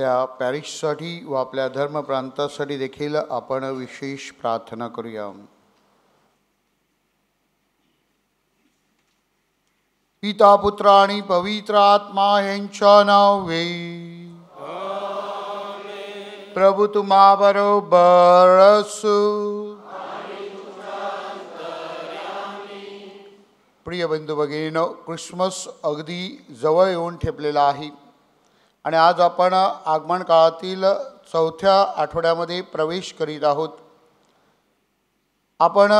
आपल्या पॅरिशसाठी व आपल्या धर्मप्रांतासाठी देखील आपण विशेष प्रार्थना करूया. पिता पुत्र आणि पवित्र आत्मा यांच्या नावे. प्रभू तुम्हा बरोबर असो. प्रिय बंधू भगिनींनो, ख्रिसमस अगदी जवळ येऊन ठेपलेला आहे आणि आज आपण आगमन काळातील चौथ्या आठवड्यामध्ये प्रवेश करीत आहोत. आपण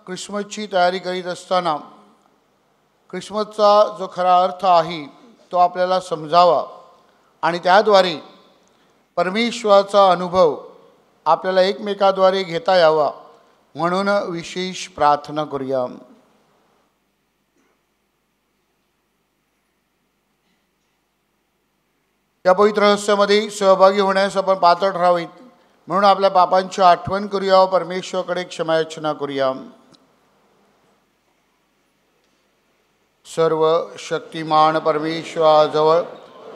ख्रिसमसची तयारी करीत असताना ख्रिसमसचा जो खरा अर्थ आहे तो आपल्याला समजावा आणि त्याद्वारे परमेश्वराचा अनुभव आपल्याला एकमेकाद्वारे घेता यावा म्हणून विशेष प्रार्थना करूया. या पवित्र रहस्यामध्ये सहभागी होण्यास आपण पात्र ठरावीत म्हणून आपल्या पापांची आठवण करूया व परमेश्वराकडे क्षमायाचना करूया. सर्व शक्तिमान परमेश्वराजवळ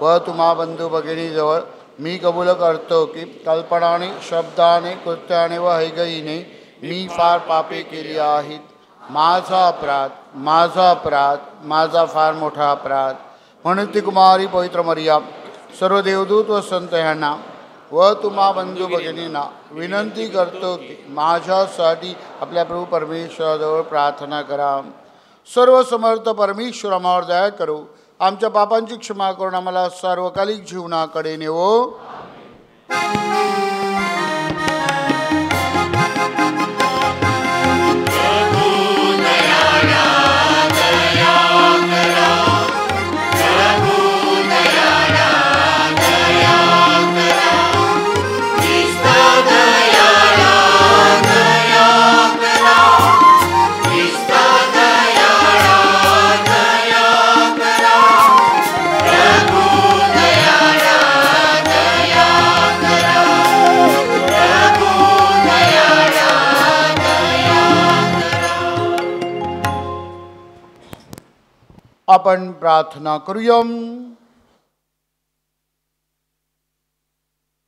व तुम्हा बंधू भगिनीजवळ मी कबूल करतो की कल्पनाने, शब्दाने, कृत्याने व हैगईने मी फार पापे केली आहेत. माझा अपराध, माझा फार मोठा अपराध. म्हणून ती कुमारी पवित्र मरिया, सर्व देवदूत व संत यांना व तुम्हा बंधू भगिनींना विनंती करतो की माझ्यासाठी आपल्या प्रभू परमेश्वराजवळ प्रार्थना करा. सर्व समर्थ परमेश्वर आम्हावर दया करो, आमच्या पापांची क्षमा करून आम्हाला सार्वकालिक जीवनाकडे नेवो. आपण प्रार्थना करूया.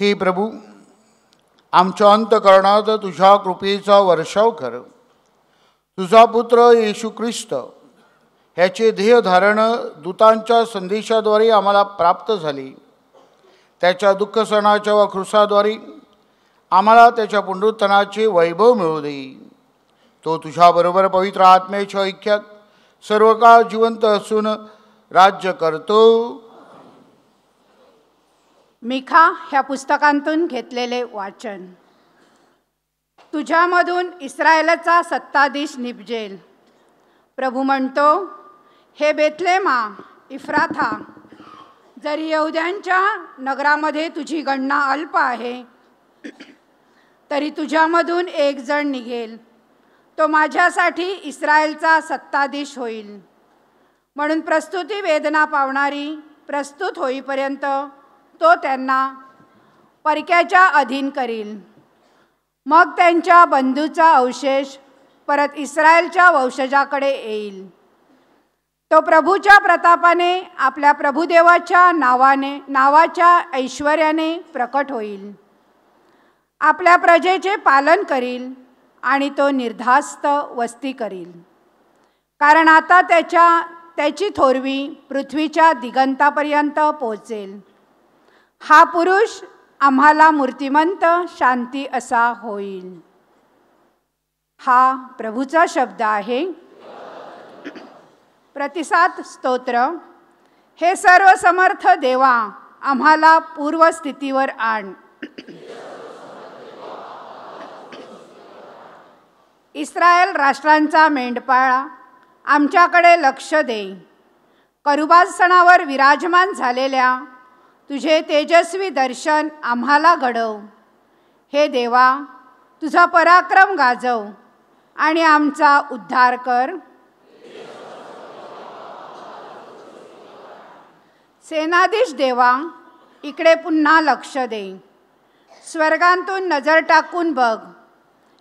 हे प्रभू, आमच्या अंतःकरणात तुझ्या कृपेचा वर्षाव कर. तुझा पुत्र येशू ख्रिस्त ह्याचे ध्येयधारण दूतांच्या संदेशाद्वारे आम्हाला प्राप्त झाले. त्याच्या दुःखसणाच्या व क्रूसाद्वारे आम्हाला त्याच्या पुनरुत्थानाचे वैभव मिळू दे. तो तुझ्याबरोबर पवित्र आत्म्याच्या ऐक्यात सर्व काळ जिवंत असून राज्य करतो. मिखा ह्या पुस्तकांतून घेतलेले वाचन. तुझ्यामधून इस्रायलाचा सत्ताधीश निपजेल. प्रभू म्हणतो, हे बेथलेमा इफ्राथा, जरी यहुद्यांच्या नगरामध्ये तुझी गणना अल्प आहे तरी तुझ्यामधून एक जण निघेल. तो माझ्यासाठी इस्रायलचा सत्ताधीश होईल. म्हणून प्रस्तुती वेदना पावणारी प्रस्तुत होईपर्यंत तो त्यांना परक्याच्या अधीन करील. मग त्यांच्या बंधूचा अवशेष परत इस्रायलच्या वंशजाकडे येईल. तो प्रभूच्या प्रतापाने आपल्या प्रभुदेवाच्या नावाच्या ऐश्वर्याने प्रकट होईल. आपल्या प्रजेचे पालन करील आणि तो निर्धास्त वस्ती करील. कारण आता त्याची थोरवी पृथ्वीच्या दिगंतापर्यंत पोहोचेल. हा पुरुष आम्हाला मूर्तिमंत शांती असा होईल. हा प्रभूचा शब्द आहे. प्रतिसाद स्तोत्र. हे सर्व समर्थ देवा, आम्हाला पूर्वस्थितीवर आण. इस्रायल राष्ट्रांचा मेंढपाळा, आमच्याकडे लक्ष दे. करुबासनावर विराजमान झालेल्या तुझे तेजस्वी दर्शन आम्हाला घडव. हे देवा, तुझा पराक्रम गाजव आणि आमचा उद्धार कर. सेनाधीश देवा, इकडे पुन्हा लक्ष दे. स्वर्गांतून नजर टाकून बघ.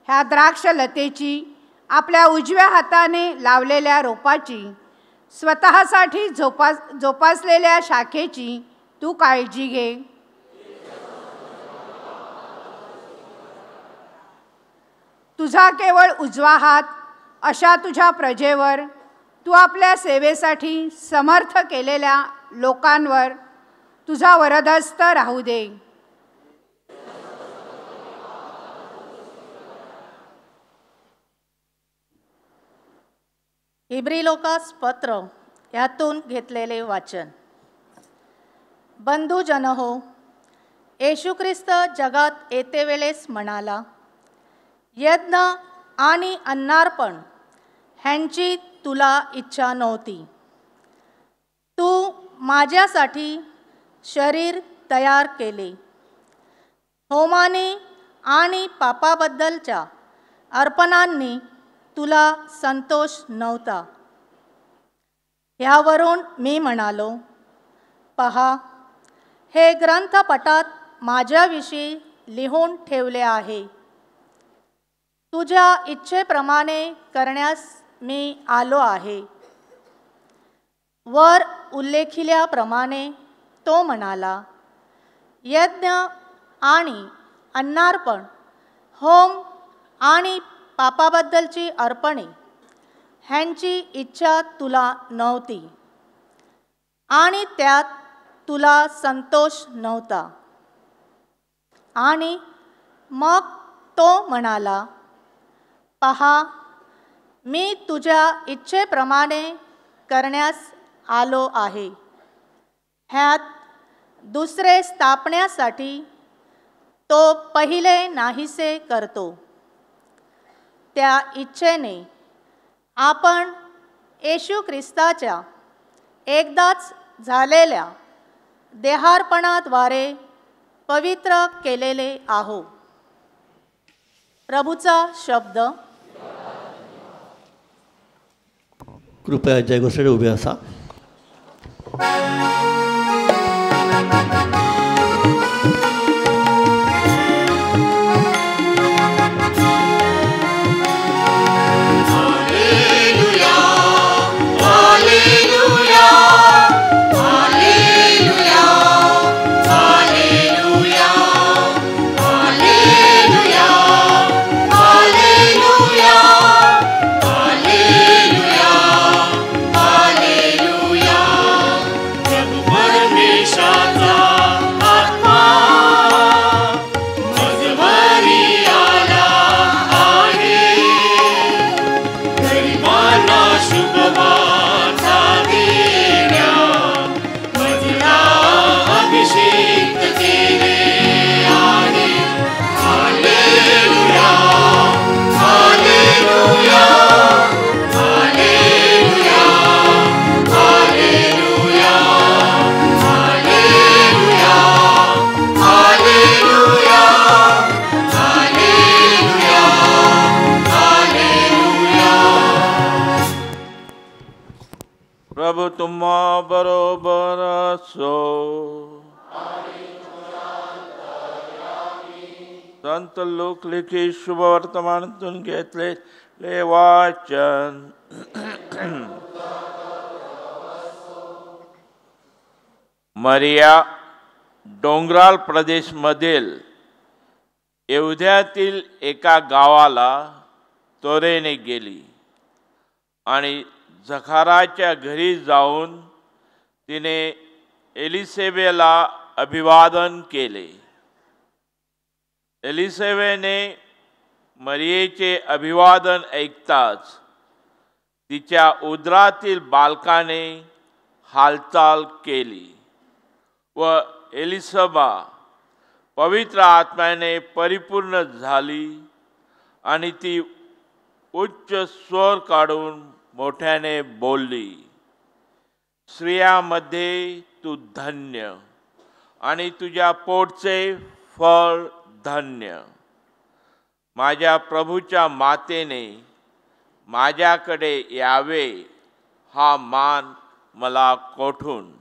ह्या द्राक्षलतेची, आपल्या उजव्या हाताने लावलेल्या रोपाची, स्वतःसाठी जोपासलेल्या शाखेची तू काळजी घे. तुझा केवळ उजवा हात अशा तुझ्या प्रजेवर, तू आपल्या सेवेसाठी समर्थ केलेल्या लोकांवर तुझा वरदहस्त राहू दे. इब्री लोकास पत्र यातून घेतलेले वाचन. बंधुजन हो, येशू ख्रिस्त जगात येते वेळेस म्हणाला, यज्ञ आणि अन्नार्पण ह्यांची तुला इच्छा नव्हती, तू माझ्यासाठी शरीर तयार केले. होमाने आणि पापाबद्दलच्या अर्पणांनी तुला संतोष नव्हता. ह्यावरून मी म्हणालो, पहा, हे ग्रंथपटात माझ्याविषयी लिहून ठेवले आहे. तुझ्या इच्छेप्रमाणे करण्यास मी आलो आहे. वर उल्लेखिल्याप्रमाणे तो म्हणाला, यज्ञ आणि अन्नार्पण, होम आणि पापाबद्दलची अर्पणे ह्यांची इच्छा तुला नव्हती आणि त्यात तुला संतोष नव्हता. आणि मग तो म्हणाला, पहा, मी तुझ्या इच्छेप्रमाणे करण्यास आलो आहे. ह्यात दुसरे स्थापण्यासाठी तो पहिले नाहीसे करतो. त्या इच्छेने आपण येशू ख्रिस्ताच्या एकदाच झालेल्या देहार्पणाद्वारे पवित्र केलेले आहो. प्रभूचा शब्द. कृपया जयघोषाकडे उभे असा. प्रभु तुम्हा बरोबर असो. संत लोक लिखित शुभ वर्तमानातून घेतलेले वाचन. मरिया डोंगराळ प्रदेशमधील यहुद्यातील एका गावाला तोरेने गेली आणि झखाराच्या घरी जाऊन तिने एलिसेबेला अभिवादन केले. एलिसेबेने मरियेचे अभिवादन ऐकताच तिच्या उदरातील बालकाने हालचाल केली व एलिसबा पवित्र आत्म्याने परिपूर्ण झाली आणि ती उच्च स्वर काढून मोठ्याने बोलली, स्त्रियांमध्ये तू धन्य आणि तुझ्या पोटचे फळ धन्य. माझ्या प्रभूच्या मातेने माझ्याकडे यावे हा मान मला कोठून.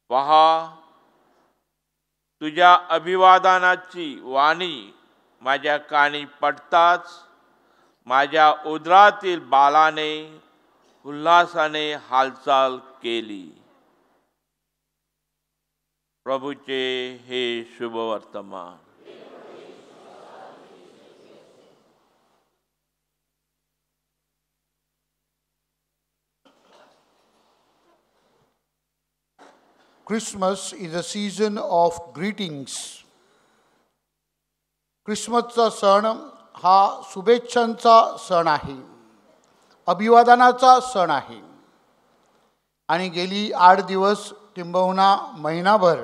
पहा, तुझ्या अभिवादनाची वाणी माझ्या कानी पडताच माझ्या उदरातील बालाने उल्हासाने हालचाल केली. प्रभूचे हे शुभ वर्तमान. Christmas is a season of greetings. ख्रिसमसचा सण हा शुभेच्छांचा सण आहे, अभिवादनाचा सण आहे. आणि गेली 8 दिवस किंबहुना महिनाभर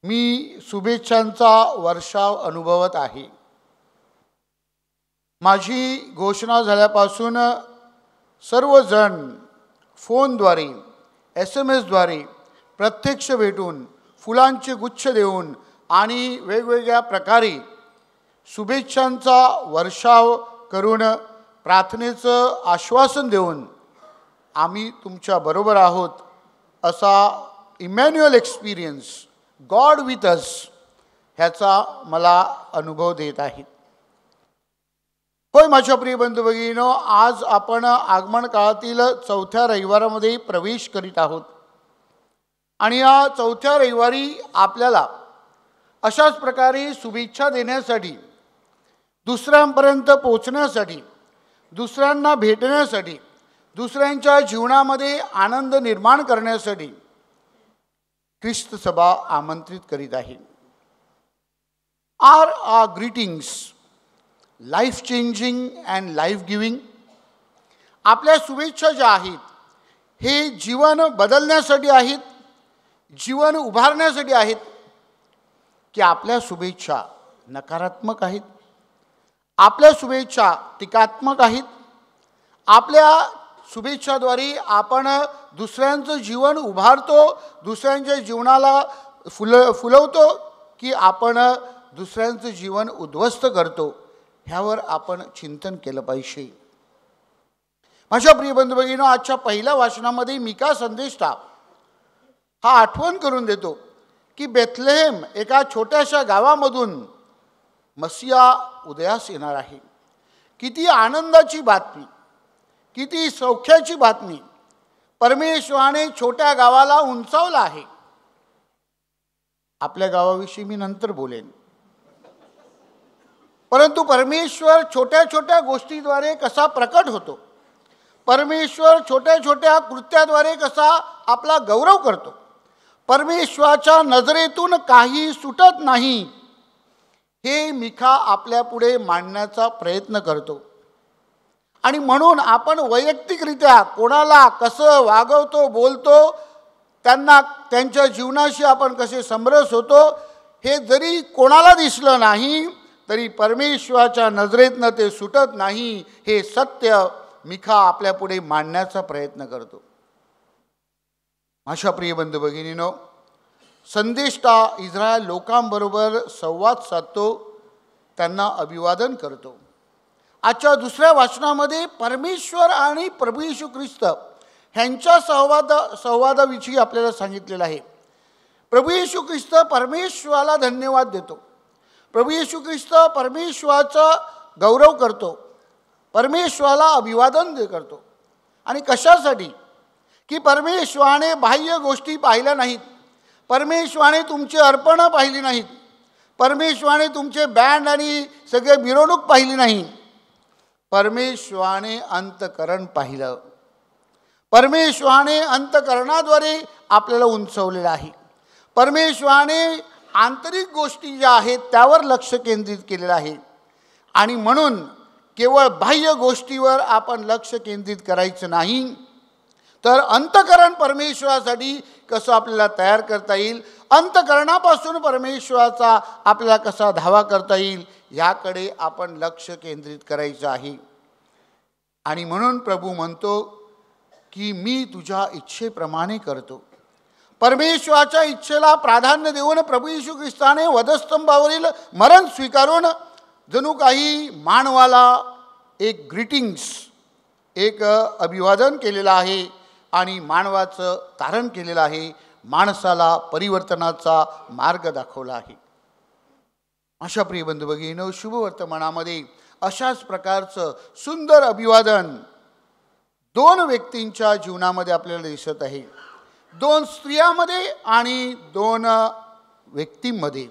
मी शुभेच्छांचा वर्षाव अनुभवत आहे. माझी घोषणा झाल्यापासून सर्वजण फोनद्वारे, SMS द्वारे, प्रत्यक्ष भेटून, फुलांचे गुच्छ देऊन आणि वेगवेगळ्या प्रकारे शुभेच्छांचा वर्षाव करून प्रार्थनेचं आश्वासन देऊन आम्ही तुमच्या बरोबर आहोत असा Emmanuel experience, God with us, ह्याचा मला अनुभव देत आहेत. होय माझ्या प्रिय बंधू भगिनींनो, आज आपण आगमन काळातील 4थ्या रविवारामध्ये प्रवेश करीत आहोत. आणि या 4थ्या रविवारी आपल्याला अशाच प्रकारे शुभेच्छा देण्यासाठी, दुसऱ्यांपर्यंत पोचण्यासाठी, दुसऱ्यांना भेटण्यासाठी, दुसऱ्यांच्या जीवनामध्ये आनंद निर्माण करण्यासाठी ख्रिस्त सभा आमंत्रित करीत आहे. Our our greetings life changing and life giving? आपल्या शुभेच्छा ज्या आहेत हे जीवन बदलण्यासाठी आहेत, जीवन उभारण्यासाठी आहेत, की आपल्या शुभेच्छा नकारात्मक आहेत? आपल्या शुभेच्छा टीकात्मक आहेत? आपल्या शुभेच्छाद्वारे आपण दुसऱ्यांचं जीवन उभारतो, दुसऱ्यांच्या जीवनाला फुलवतो, की आपण दुसऱ्यांचं जीवन उद्ध्वस्त करतो? ह्यावर आपण चिंतन केलं पाहिजे. माझ्या प्रिय बंधू भगिनींनो, आजच्या पहिल्या वाचनामध्ये मिका संदेष्टा हा आठवण करून देतो की बेथलेहेम एका छोट्याशा गावामधून मसिया उदयास येणार आहे. किती आनंदाची बातमी, किती सौख्याची बातमी. परमेश्वराने छोट्या गावाला उंचावलं आहे. आपल्या गावाविषयी मी नंतर बोलेन, परंतु परमेश्वर छोट्या छोट्या गोष्टीद्वारे कसा प्रकट होतो, परमेश्वर छोट्या छोट्या कृत्याद्वारे कसा आपला गौरव करतो, परमेश्वराच्या नजरेतून काही सुटत नाही, हे मिका आपल्या पुढे मांडण्याचा प्रयत्न करतो. आणि म्हणून आपण वैयक्तिकरित्या कोणाला कसं वागवतो, बोलतो, त्यांना त्यांच्या जीवनाशी आपण कसे समरस होतो, हे जरी कोणाला दिसलं नाही तरी परमेश्वराच्या नजरेतनं ते सुटत नाही, हे सत्य मिका आपल्या पुढे मांडण्याचा प्रयत्न करतो. माझ्या प्रिय बंधू भगिनींनो, संदेष्टा इस्रायल लोकांबरोबर संवाद साधतो, त्यांना अभिवादन करतो. आजच्या दुसऱ्या वाचनामध्ये परमेश्वर आणि प्रभू येशू ख्रिस्त ह्यांच्या संवादाविषयी आपल्याला सांगितलेलं आहे. प्रभू येशू ख्रिस्त परमेश्वराला धन्यवाद देतो. प्रभू येशू ख्रिस्त परमेश्वराचा गौरव करतो, परमेश्वराला अभिवादन करतो. आणि कशासाठी? की परमेश्वराने बाह्य गोष्टी पाहिल्या नाहीत, परमेश्वराने तुमची अर्पणं पाहिली नाहीत, परमेश्वराने तुमचे बँड आणि सगळे मिरवणूक पाहिली नाही. परमेश्वराने अंतकरण पाहिलं. परमेश्वराने अंतकरणाद्वारे आपल्याला उंचवलेलं आहे. परमेश्वराने आंतरिक गोष्टी ज्या आहेत त्यावर लक्ष केंद्रित केलेलं आहे. आणि म्हणून केवळ बाह्य गोष्टीवर आपण लक्ष केंद्रित करायचं नाही, तर अंतकरण परमेश्वरासाठी कसं आपल्याला तयार करता येईल, अंतकरणापासून परमेश्वराचा आपल्याला कसा धावा करता येईल, याकडे आपण लक्ष केंद्रित करायचं आहे. आणि म्हणून प्रभू म्हणतो की मी तुझ्या इच्छेप्रमाणे करतो. परमेश्वराच्या इच्छेला प्राधान्य देऊन प्रभू येशू ख्रिस्ताने वधस्तंभावरील मरण स्वीकारून जणू काही मानवाला एक ग्रीटिंग्स, एक अभिवादन केलेलं आहे आणि मानवाचं तारण केलेलं आहे, माणसाला परिवर्तनाचा मार्ग दाखवला आहे. अशा प्रिय बंधू भगिनींनो, शुभवर्तमानामध्ये अशाच प्रकारचं सुंदर अभिवादन 2 व्यक्तींच्या जीवनामध्ये आपल्याला दिसत आहे. 2 स्त्रियांमध्ये आणि 2 व्यक्तींमध्ये.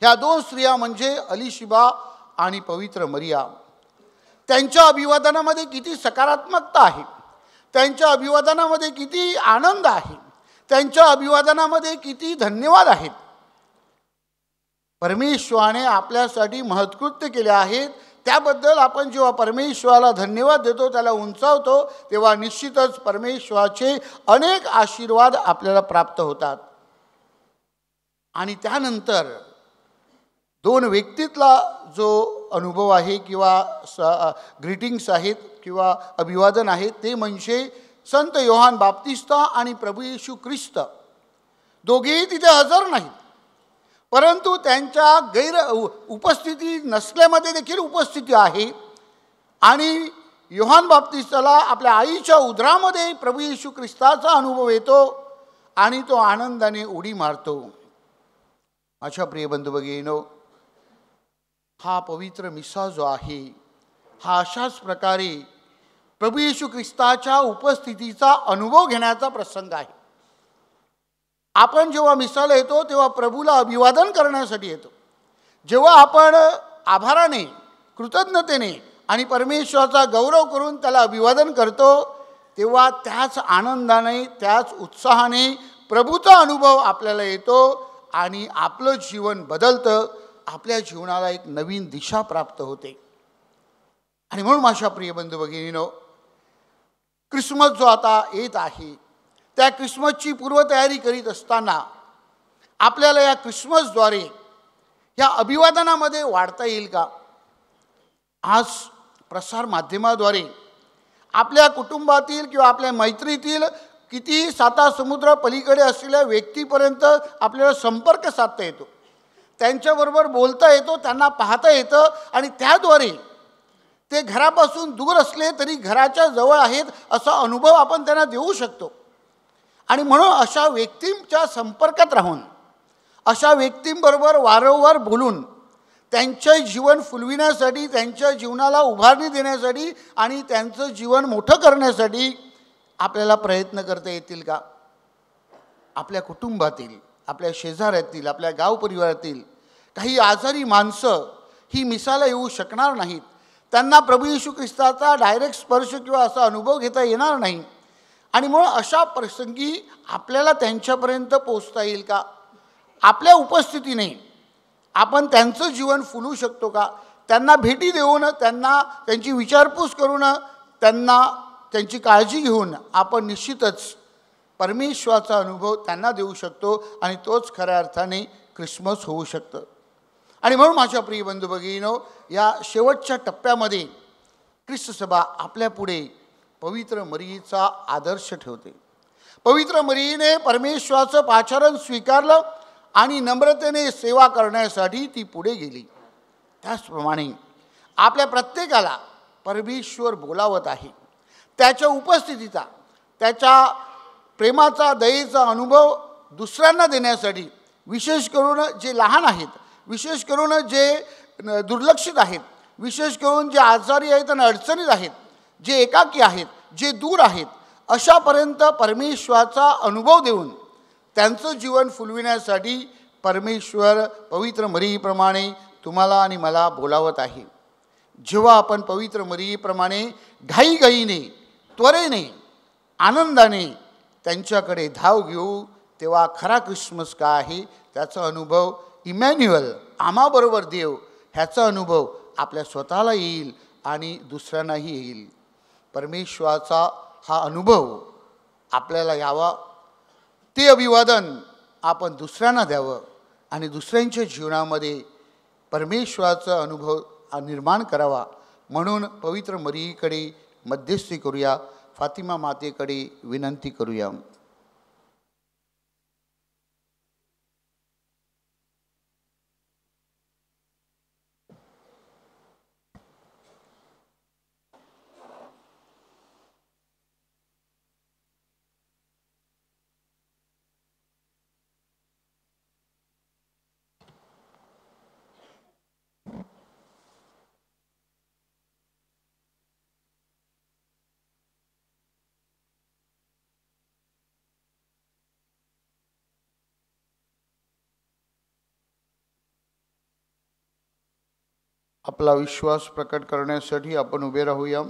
ह्या 2 स्त्रिया म्हणजे अलिशिबा आणि पवित्र मरिया. त्यांच्या अभिवादनामध्ये किती सकारात्मकता आहे, त्यांच्या अभिवादनामध्ये किती आनंद आहे, त्यांच्या अभिवादनामध्ये किती धन्यवाद आहेत. परमेश्वराने आपल्यासाठी महत्कृत्य केले आहेत. त्याबद्दल आपण जेव्हा परमेश्वराला धन्यवाद देतो, त्याला उंचावतो, तेव्हा निश्चितच परमेश्वराचे अनेक आशीर्वाद आपल्याला प्राप्त होतात. आणि त्यानंतर दोन व्यक्तीतला जो अनुभव आहे किंवा ग्रीटिंग्स आहेत किंवा अभिवादन आहेत, ते म्हणजे संत योहान बाप्तिस्ता आणि प्रभू येशू ख्रिस्त. दोघेही तिथे हजर नाहीत, परंतु त्यांच्या उपस्थिती नसल्यामध्ये देखील उपस्थिती आहे. आणि योहान बाप्तिस्ताला आपल्या आईच्या उदरामध्ये प्रभू येशू ख्रिस्ताचा अनुभव येतो आणि तो आनंदाने उडी मारतो. माझ्या प्रिय बंधू भगिनींनो, हा पवित्र मिसा जो आहे, हा अशाच प्रकारे प्रभू येशू ख्रिस्ताच्या उपस्थितीचा अनुभव घेण्याचा प्रसंग आहे. आपण जेव्हा मिसाला येतो तेव्हा प्रभूला अभिवादन करण्यासाठी येतो. जेव्हा आपण आभाराने, कृतज्ञतेने आणि परमेश्वराचा गौरव करून त्याला अभिवादन करतो, तेव्हा त्याच आनंदाने, त्याच उत्साहाने प्रभूचा अनुभव आपल्याला येतो आणि आपलं जीवन बदलतं. आपल्या जीवनाला एक नवीन दिशा प्राप्त होते. आणि म्हणून माझ्या प्रिय बंधू भगिनींनो, ख्रिसमस जो आता येत आहे, त्या ख्रिसमसची पूर्वतयारी करीत असताना आपल्याला या ख्रिसमसद्वारे या अभिवादनामध्ये वाढता येईल का? आज प्रसार माध्यमाद्वारे आपल्या कुटुंबातील किंवा आपल्या मैत्रीतील किती साता समुद्र पलीकडे असलेल्या व्यक्तीपर्यंत आपल्याला संपर्क साधता येतो, त्यांच्याबरोबर बोलता येतो, त्यांना पाहता येतं आणि त्याद्वारे ते घरापासून दूर असले तरी घराच्या जवळ आहेत असा अनुभव आपण त्यांना देऊ शकतो. आणि म्हणून अशा व्यक्तींच्या संपर्कात राहून, अशा व्यक्तींबरोबर वारंवार बोलून त्यांचे जीवन फुलविण्यासाठी, त्यांच्या जीवनाला उभारणी देण्यासाठी आणि त्यांचं जीवन मोठं करण्यासाठी आपल्याला प्रयत्न करता येतील का? आपल्या कुटुंबातील, आपल्या शेजाऱ्यातील, आपल्या गाव परिवारातील काही आजारी माणसं ही मिसाला येऊ शकणार नाहीत. त्यांना प्रभू येशू ख्रिस्ताचा डायरेक्ट स्पर्श किंवा असा अनुभव घेता येणार नाही. आणि म्हणून अशा प्रसंगी आपल्याला त्यांच्यापर्यंत पोचता येईल का? आपल्या उपस्थितीने आपण त्यांचं जीवन फुलवू शकतो का? त्यांना भेटी देऊन, त्यांची विचारपूस करून, त्यांची काळजी घेऊन आपण निश्चितच परमेश्वराचा अनुभव त्यांना देऊ शकतो आणि तोच खऱ्या अर्थाने ख्रिसमस होऊ शकतं. आणि म्हणून माझ्या प्रिय बंधू भगिनींनो, या शेवटच्या टप्प्यामध्ये ख्रिस्त सभा आपल्यापुढे पवित्र मरियेचा आदर्श ठेवते. पवित्र मरियेने परमेश्वराचं पाचारण स्वीकारलं आणि नम्रतेने सेवा करण्यासाठी ती पुढे गेली. त्याचप्रमाणे आपल्या प्रत्येकाला परमेश्वर बोलावत आहे. त्याच्या उपस्थितीचा, त्याच्या प्रेमाचा, दयेचा अनुभव दुसऱ्यांना देण्यासाठी, विशेष करून जे लहान आहेत, विशेष करून जे दुर्लक्षित आहेत, विशेष करून जे आजारी आहेत आणि अडचणीत आहेत, जे एकाकी आहेत, जे दूर आहेत, अशापर्यंत परमेश्वराचा अनुभव देऊन त्यांचं जीवन फुलविण्यासाठी परमेश्वर पवित्र मरियेप्रमाणे तुम्हाला आणि मला बोलावत आहे. जेव्हा आपण पवित्र मरियेप्रमाणे घाईघाईने, त्वरेने, आनंदाने त्यांच्याकडे धाव घेऊ, तेव्हा खरा ख्रिसमस काय आहे त्याचा अनुभव, इमॅन्युअल, आम्हाबरोबर देव, ह्याचा अनुभव आपल्या स्वतःला येईल आणि दुसऱ्यांनाही येईल. परमेश्वराचा हा अनुभव आपल्याला यावा, ते अभिवादन आपण दुसऱ्यांना द्यावं आणि दुसऱ्यांच्या जीवनामध्ये परमेश्वराचा अनुभव निर्माण करावा. म्हणून पवित्र मरियेकडे मध्यस्थी करूया, फातिमा मातेकडे विनंती करूया. आपला विश्वास प्रकट करण्यासाठी आपण उभे राहूया.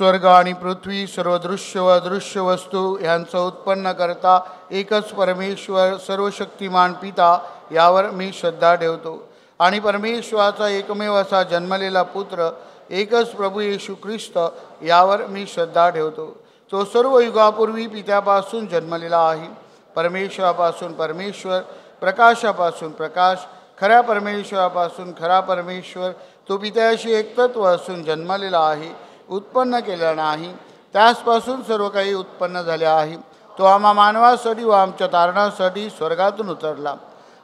स्वर्ग आणि पृथ्वी सर्व दृश्य व अदृश्य वस्तू ह्यांचं उत्पन्न करता एकच परमेश्वर सर्वशक्तिमान पिता यावर मी श्रद्धा ठेवतो. आणि परमेश्वराचा एकमेव असा जन्मलेला पुत्र एकच प्रभू येशू ख्रिस्त यावर मी श्रद्धा ठेवतो. तो सर्व युगापूर्वी पित्यापासून जन्मलेला आहे, परमेश्वरापासून परमेश्वर, प्रकाशापासून प्रकाश, खऱ्या परमेश्वरापासून खरा परमेश्वर. तो पित्याशी एकतत्व असून जन्मलेला आहे, उत्पन्न केला नाही, त्याचपासून सर्व काही उत्पन्न झाले आहे. तो आम्हा मानवासाठी व आमच्या तारणासाठी स्वर्गातून उतरला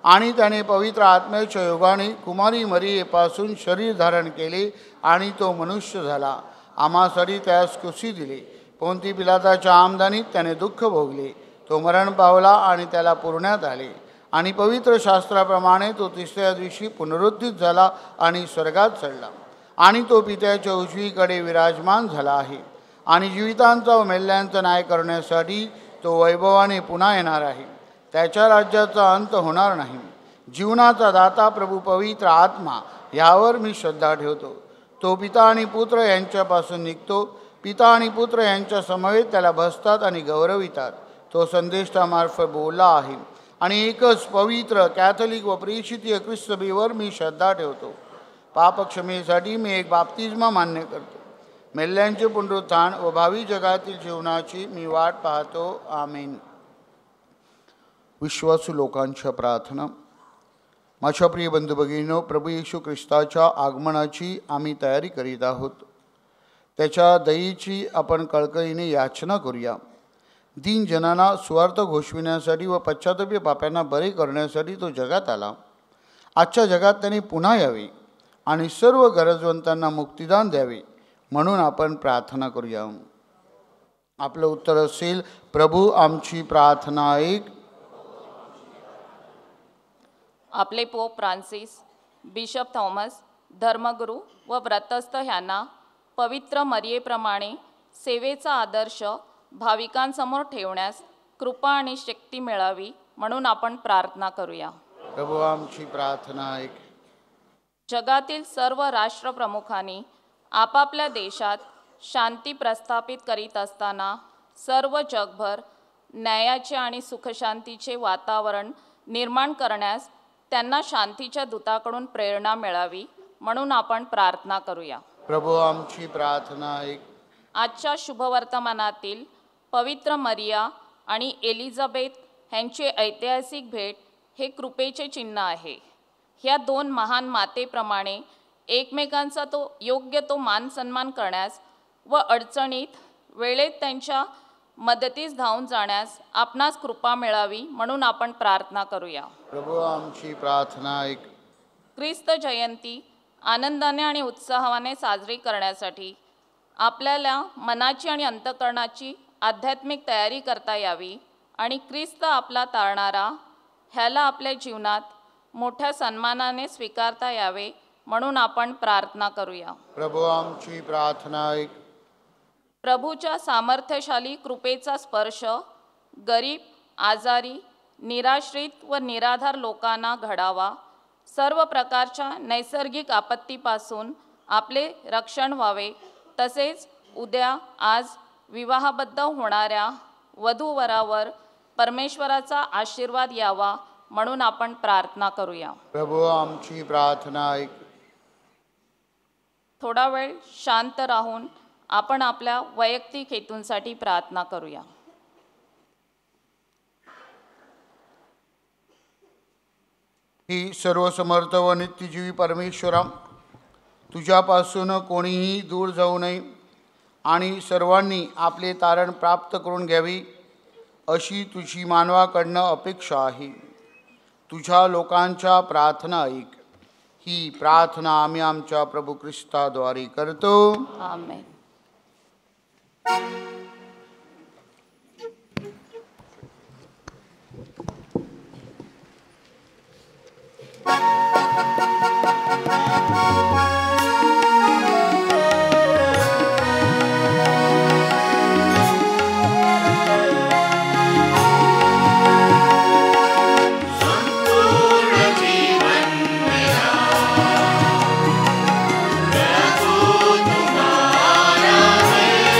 आणि त्याने पवित्र आत्म्याच्या योगाने कुमारी मरियेपासून शरीर धारण केले आणि तो मनुष्य झाला. आम्हासाठी त्यास कुशी दिले. पोंती पिलाताच्या आमदानीत त्याने दुःख भोगले. तो मरण पावला आणि त्याला पुरण्यात आले आणि पवित्र शास्त्राप्रमाणे तो तिसऱ्या दिवशी पुनरुत्थित झाला आणि स्वर्गात चढला आणि तो पित्याच्या उजवीकडे विराजमान झाला आहे. आणि जीवितांचा व मेल्यांचा न्याय करण्यासाठी तो वैभवाने पुन्हा येणार आहे. त्याच्या राज्याचा अंत होणार नाही. जीवनाचा दाता प्रभू पवित्र आत्मा यावर मी श्रद्धा ठेवतो. तो पिता आणि पुत्र यांच्यापासून निघतो. पिता आणि पुत्र यांच्या समवेत त्याला भसतात आणि गौरवितात. तो संदेष्टामार्फत बोलला आहे. आणि एकच पवित्र कॅथलिक व प्रेषितीय ख्रिस्तबीवर मी श्रद्धा ठेवतो. पापक्षमेसाठी मी एक बाप्तिस्मा मान्य करतो. मेल्यांचे पुनरुत्थान व भावी जगातील जीवनाची मी वाट पाहतो. आमेन. विश्वासू लोकांच्या प्रार्थना. माझ्या प्रिय बंधू भगिनींनो, प्रभू येशू ख्रिस्ताच्या आगमनाची आम्ही तयारी करीत आहोत. त्याच्या दयेची आपण कळकळीने याचना करूया. दीन जनांना सुवार्थ घोषविण्यासाठी व पश्चातापी पाप्यांना बरे करण्यासाठी तो जगात आला. आजच्या जगात त्याने पुन्हा यावे आणि सर्व गरजवंतांना मुक्तिदान द्यावे म्हणून आपण प्रार्थना करूया. आपलं उत्तर असेल, प्रभू आमची प्रार्थना ऐक. आपले पोप फ्रान्सिस, बिशप थॉमस, धर्मगुरू व व्रतस्थ ह्यांना पवित्र मरियेप्रमाणे सेवेचा आदर्श भाविकांसमोर ठेवण्यास कृपा आणि शक्ती मिळावी म्हणून आपण प्रार्थना करूया. प्रभू आमची प्रार्थना ऐक. जगातील सर्व राष्ट्रप्रमुखांनी आपापल्या देशात शांती प्रस्थापित करीत असताना सर्व जगभर न्यायाचे आणि सुखशांतीचे वातावरण निर्माण करण्यास त्यांना शांतीच्या दूताकडून प्रेरणा मिळावी म्हणून आपण प्रार्थना करूया. प्रभू आमची प्रार्थना ऐक. आजच्या शुभवर्तमानातील पवित्र मरिया आणि एलिझाबेथ ह्यांची ऐतिहासिक भेट हे कृपेचे चिन्ह आहे. ह्या दोन महान मातेप्रमाणे एकमेकांचा योग्य तो मान सन्मान करण्यास व अडचणीत वेळेत त्यांच्या मदतीस धावून जाण्यास आपणास कृपा मिळावी म्हणून आपण प्रार्थना करूया. प्रभू आमची प्रार्थना ऐक. ख्रिस्त जयंती आनंदाने आणि उत्साहाने साजरी करण्यासाठी आपल्याला मनाची आणि अंतःकरणाची आध्यात्मिक तयारी करता यावी आणि ख्रिस्त आपला तारणारा ह्याला आपल्या जीवनात मोठ्या सन्मानाने स्वीकारता यावे म्हणून आपण प्रार्थना करूया. प्रभू आमची प्रार्थना ऐक. प्रभूच्या सामर्थ्यशाली कृपेचा स्पर्श गरीब, आजारी, निराश्रित व निराधार लोकांना घडावा. सर्व प्रकारच्या नैसर्गिक आपत्तीपासून आपले रक्षण व्हावे. तसेच उद्या आज विवाहबद्ध होणाऱ्या वधूवरावर परमेश्वराचा आशीर्वाद यावा म्हणून आपण प्रार्थना करूया. प्रभू आमची प्रार्थना ऐक. थोडा वेळ शांत राहून आपण आपल्या वैयक्तिक हेतूंसाठी प्रार्थना करूया. ही सर्वसमर्थ व नित्यजीवी परमेश्वरा, तुझ्यापासून कोणीही दूर जाऊ नये आणि सर्वांनी आपले तारण प्राप्त करून घ्यावी अशी तुझी मानवाकडनं अपेक्षा आहे. तुझ्या लोकांच्या प्रार्थना ऐक. ही प्रार्थना आम्ही आमच्या प्रभू ख्रिस्ताद्वारे करतो. आमेन. तुम्हारा है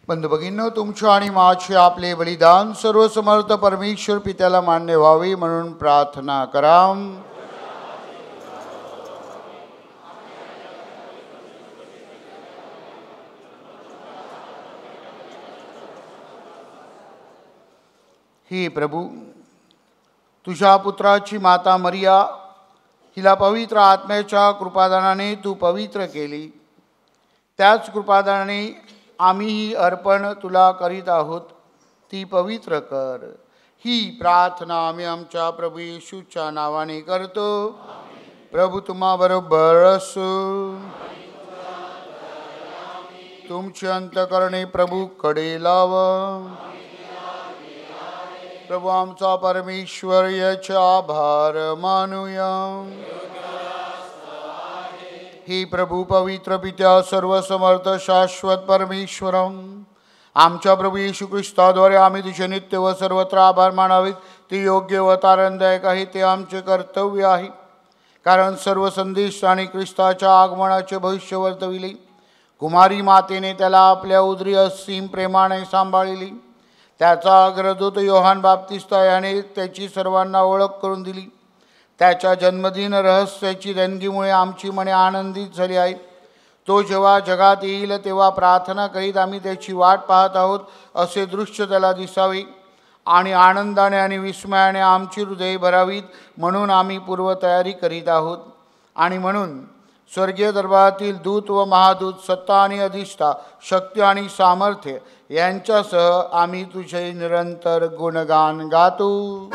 बंधू भगिनींनो, तुमचे आणि माझे आपले बलिदान सर्वसमर्थ परमेश्वर पित्याला मान्य व्हावे म्हणून प्रार्थना करा. हे प्रभू, तुझ्या पुत्राची माता मरिया हिला पवित्र आत्म्याच्या कृपादानाने तू पवित्र केली. त्याच कृपादानाने आम्हीही अर्पण तुला करीत आहोत, ती पवित्र कर. ही प्रार्थना आम्ही आमच्या प्रभू येशूच्या नावाने करतो. प्रभू तुम्हा बरोबर असो. तुमचे अंतकरणे प्रभू कडे लाव. प्रभू आमचा परमेश्वर याचे आभार मानूया. हे प्रभू पवित्र पित्या सर्वसमर्थ शाश्वत परमेश्वरम, आमच्या प्रभू येशू ख्रिस्ताद्वारे आम्ही तुझे नित्य व सर्वत्र आभार मानावेत ते योग्य व तारणदायक आहे. ते आमचे कर्तव्य आहे, कारण सर्व संदेश आणि ख्रिस्ताच्या आगमनाचे भविष्य वर्तविले. कुमारी मातेने त्याला आपल्या उदरी असीम प्रेमाने सांभाळिले. त्याचा अग्रदूत योहान बाप्तिस्ता याने त्याची सर्वांना ओळख करून दिली. त्याच्या जन्मदिन रहस्याची देणगीमुळे आमची मने आनंदित झाली आहेत. तो जेव्हा जगात येईल तेव्हा प्रार्थना करीत आम्ही त्याची वाट पाहत आहोत, असे दृश्य त्याला दिसावे आणि आनंदाने आणि विस्मयाने आमची हृदये भरावीत म्हणून आम्ही पूर्वतयारी करीत आहोत. आणि म्हणून स्वर्गीय दरबारातील दूत व महादूत, सत्ता आणि अधिष्ठा, शक्ती आणि सामर्थ्य यांच्यासह आम्ही तुझे निरंतर गुणगान गातो.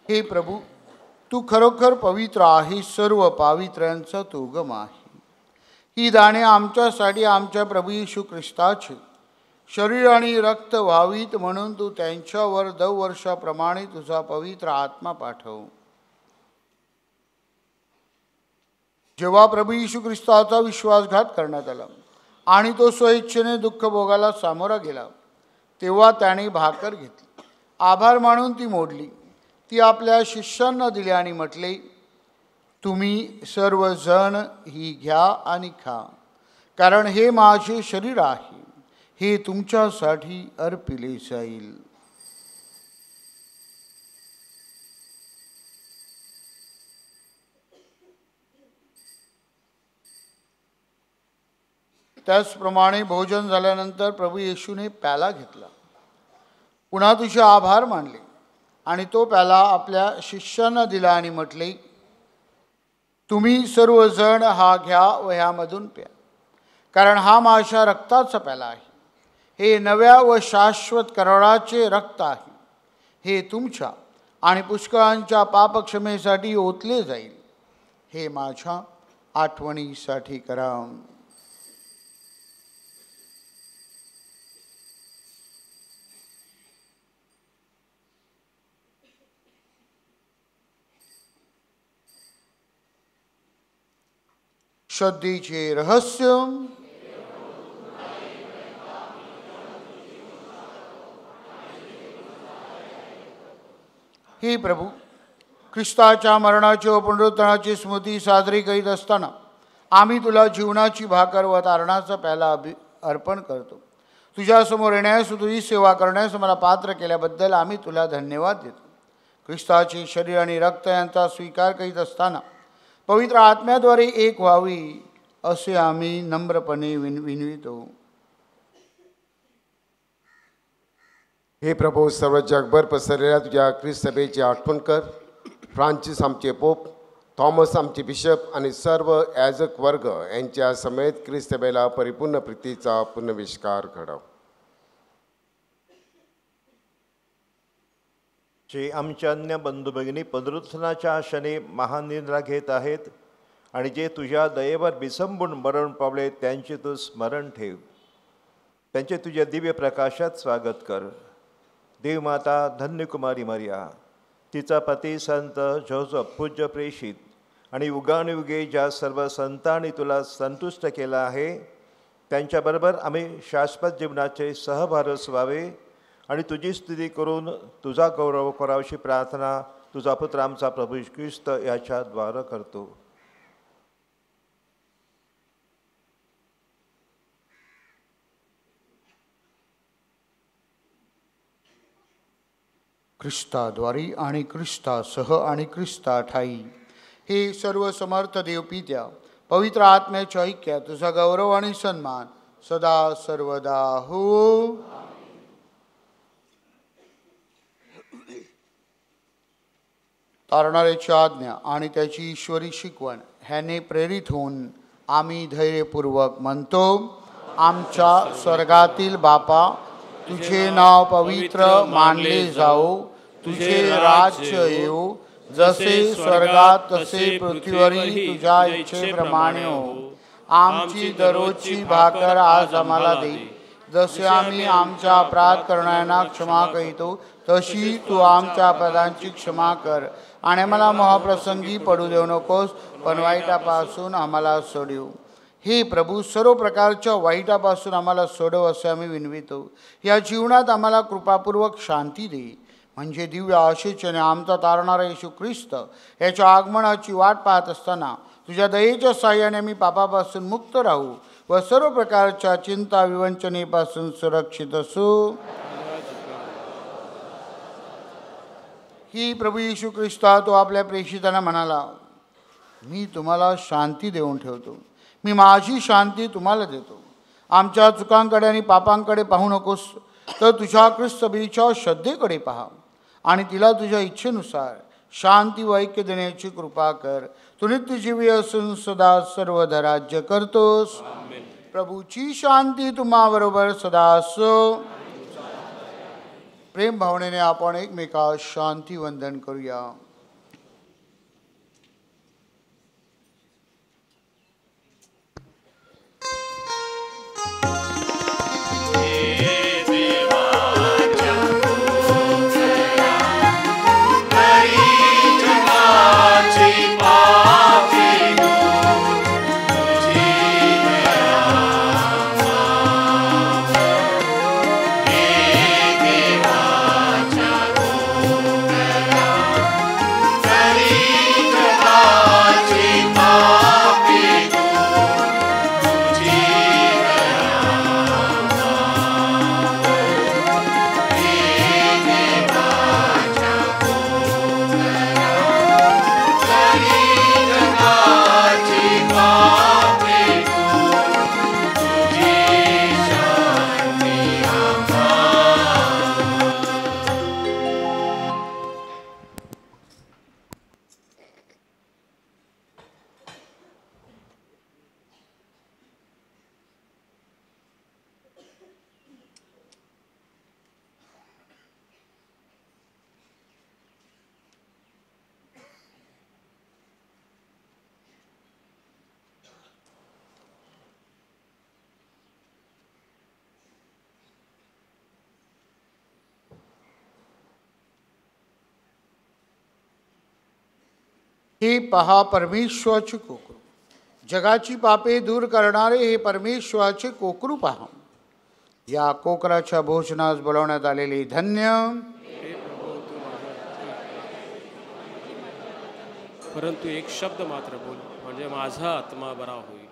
हे प्रभू, तू खरोखर पवित्र आहे. सर्व पावित्र्यांचा तू उगम आहे. ही दाणे आमच्यासाठी आमच्या प्रभू येशू ख्रिस्ताचे शरीर आणि रक्त व्हावीत म्हणून तू त्यांच्यावर दरवर्षाप्रमाणे तुझा पवित्र आत्मा पाठव. जेव्हा प्रभू येशू ख्रिस्ताचा विश्वासघात करण्यात आला आणि तो स्वेच्छेने दुःख भोगायला सामोरा गेला, तेव्हा त्याने भाकर घेतली, आभार मानून ती मोडली, ती आपल्या शिष्यांना दिली आणि म्हटले, तुम्ही सर्वजण ही घ्या आणि खा, कारण हे माझे शरीर आहे, हे तुमच्यासाठी अर्पिले जाईल. त्याचप्रमाणे भोजन झाल्यानंतर प्रभू येशूने प्याला घेतला, पुन्हा तुझे आभार मानले आणि तो प्याला आपल्या शिष्यांना दिला आणि म्हटले, तुम्ही सर्वजण हा घ्या व ह्यामधून प्या, कारण हा माझ्या रक्ताचा प्याला आहे, हे नव्या व शाश्वत कराराचे रक्त आहे, हे तुमच्या आणि पुष्कळांच्या पापक्षमेसाठी ओतले जाईल, हे माझ्या आठवणीसाठी करा. श्रद्धेचे रहस्य. हे प्रभू, ख्रिस्ताच्या मरणाची व पुनरुत्थानाची स्मृती साजरी करीत असताना आम्ही तुला जीवनाची भाकर व तारणाचा प्याला अर्पण करतो. तुझ्यासमोर येण्यास, तुझी सेवा करण्यास मला पात्र केल्याबद्दल आम्ही तुला धन्यवाद देतो. ख्रिस्ताचे शरीर आणि रक्त यांचा स्वीकार करीत असताना पवित्र आत्म्याद्वारे एक व्हावी असे आम्ही नम्रपणे विनवितो. हे प्रभू, सर्व जगभर पसरलेल्या तुझ्या ख्रिस्त सभेची आठवण कर. फ्रान्सिस आमचे पोप, थॉमस आमचे बिशप आणि सर्व याजक वर्ग यांच्या समेत ख्रिस्त सभेला परिपूर्ण प्रीतीचा पुनर्विष्कार घडव. जे आमच्या अन्य बंधू भगिनी पुनरुत्थानाच्या आशेने महानिद्रा घेत आहेत आणि जे तुझ्या दयेवर विसंबून मरण पावले त्यांचे तू स्मरण ठेव. त्यांचे तुझ्या दिव्य प्रकाशात स्वागत कर. देवमाता धन्यकुमारी मरिया, तिचा पती संत जोसेफ पूज्य प्रेषित आणि युगानुयुगे ज्या सर्व संतांनी तुला संतुष्ट केला आहे त्यांच्याबरोबर आम्ही शाश्वत जीवनाचे सहभारस व्हावे आणि तुझी स्तुती करून तुझा गौरव करावशी प्रार्थना तुझा पुत्र आमचा प्रभू येशू ख्रिस्त याच्याद्वारे करतो. ख्रिस्ताद्वारे आणि ख्रिस्तासह आणि ख्रिस्ताठाई हे सर्व समर्थ देवपित्या पवित्र आत्म्याच्या ऐक्यात तुझा गौरव आणि सन्मान सदा सर्वदा हो. तारणाऱ्याची आज्ञा आणि त्याची ईश्वरी शिकवण ह्याने प्रेरित होऊन आम्ही धैर्यपूर्वक म्हणतो. आमच्या स्वर्गातील बापा, तुझे नाव पवित्र मानले जाओ, तुझे राज्य येऊ, जसे स्वर्गात तसे पृथ्वीवरही तुझ्या इच्छेप्रमाणे हो. आमची दररोजची भाकर आज आम्हाला दे, जसे आम्ही आमच्या अपराध करणाऱ्यांना क्षमा करीतो तशी तू आमच्या अपराधांची क्षमा कर. आणि मला महाप्रसंगी पडू देऊ नकोस, पण वाईटापासून आम्हाला सोडव. हे प्रभू, सर्व प्रकारच्या वाईटापासून आम्हाला सोडव असे आम्ही विनवितो. या जीवनात आम्हाला कृपापूर्वक शांती दे, म्हणजे दिव्य आशेच्याने आमचा तारणारा येशू ख्रिस्त याच्या आगमनाची वाट पाहत असताना तुझ्या दयेच्या साह्याने आम्ही पापापासून मुक्त राहू व सर्व प्रकारच्या चिंता विवंचनेपासून सुरक्षित असू. ही प्रभू येशू ख्रिस्ता तो आपल्या प्रेषितांना म्हणाला, मी तुम्हाला शांती देऊन ठेवतो, मी माझी शांती तुम्हाला देतो. आमच्या चुकांकडे आणि पापांकडे पाहू नकोस, तर तुझ्या ख्रिस्त सभेच्या श्रद्धेकडे पहा आणि तिला तुझ्या इच्छेनुसार शांती व ऐक्य देण्याची कृपा कर. तू नित्यजीवी असून सदा सर्वदा राज्य करतोस. प्रभूची शांती तुम्हाबरोबर सदा असो. प्रेम भावनेने आपण एकमेकास शांती वंदन करूया. हे पहा परमेश्वराची कोकरू, जगाची पापे दूर करणारे हे परमेश्वराचे कोकरू पहा. या कोकराच्या भोजनास बोलवण्यात आलेले धन्य. परंतु एक शब्द मात्र बोल, म्हणजे माझा आत्मा बरा होईल.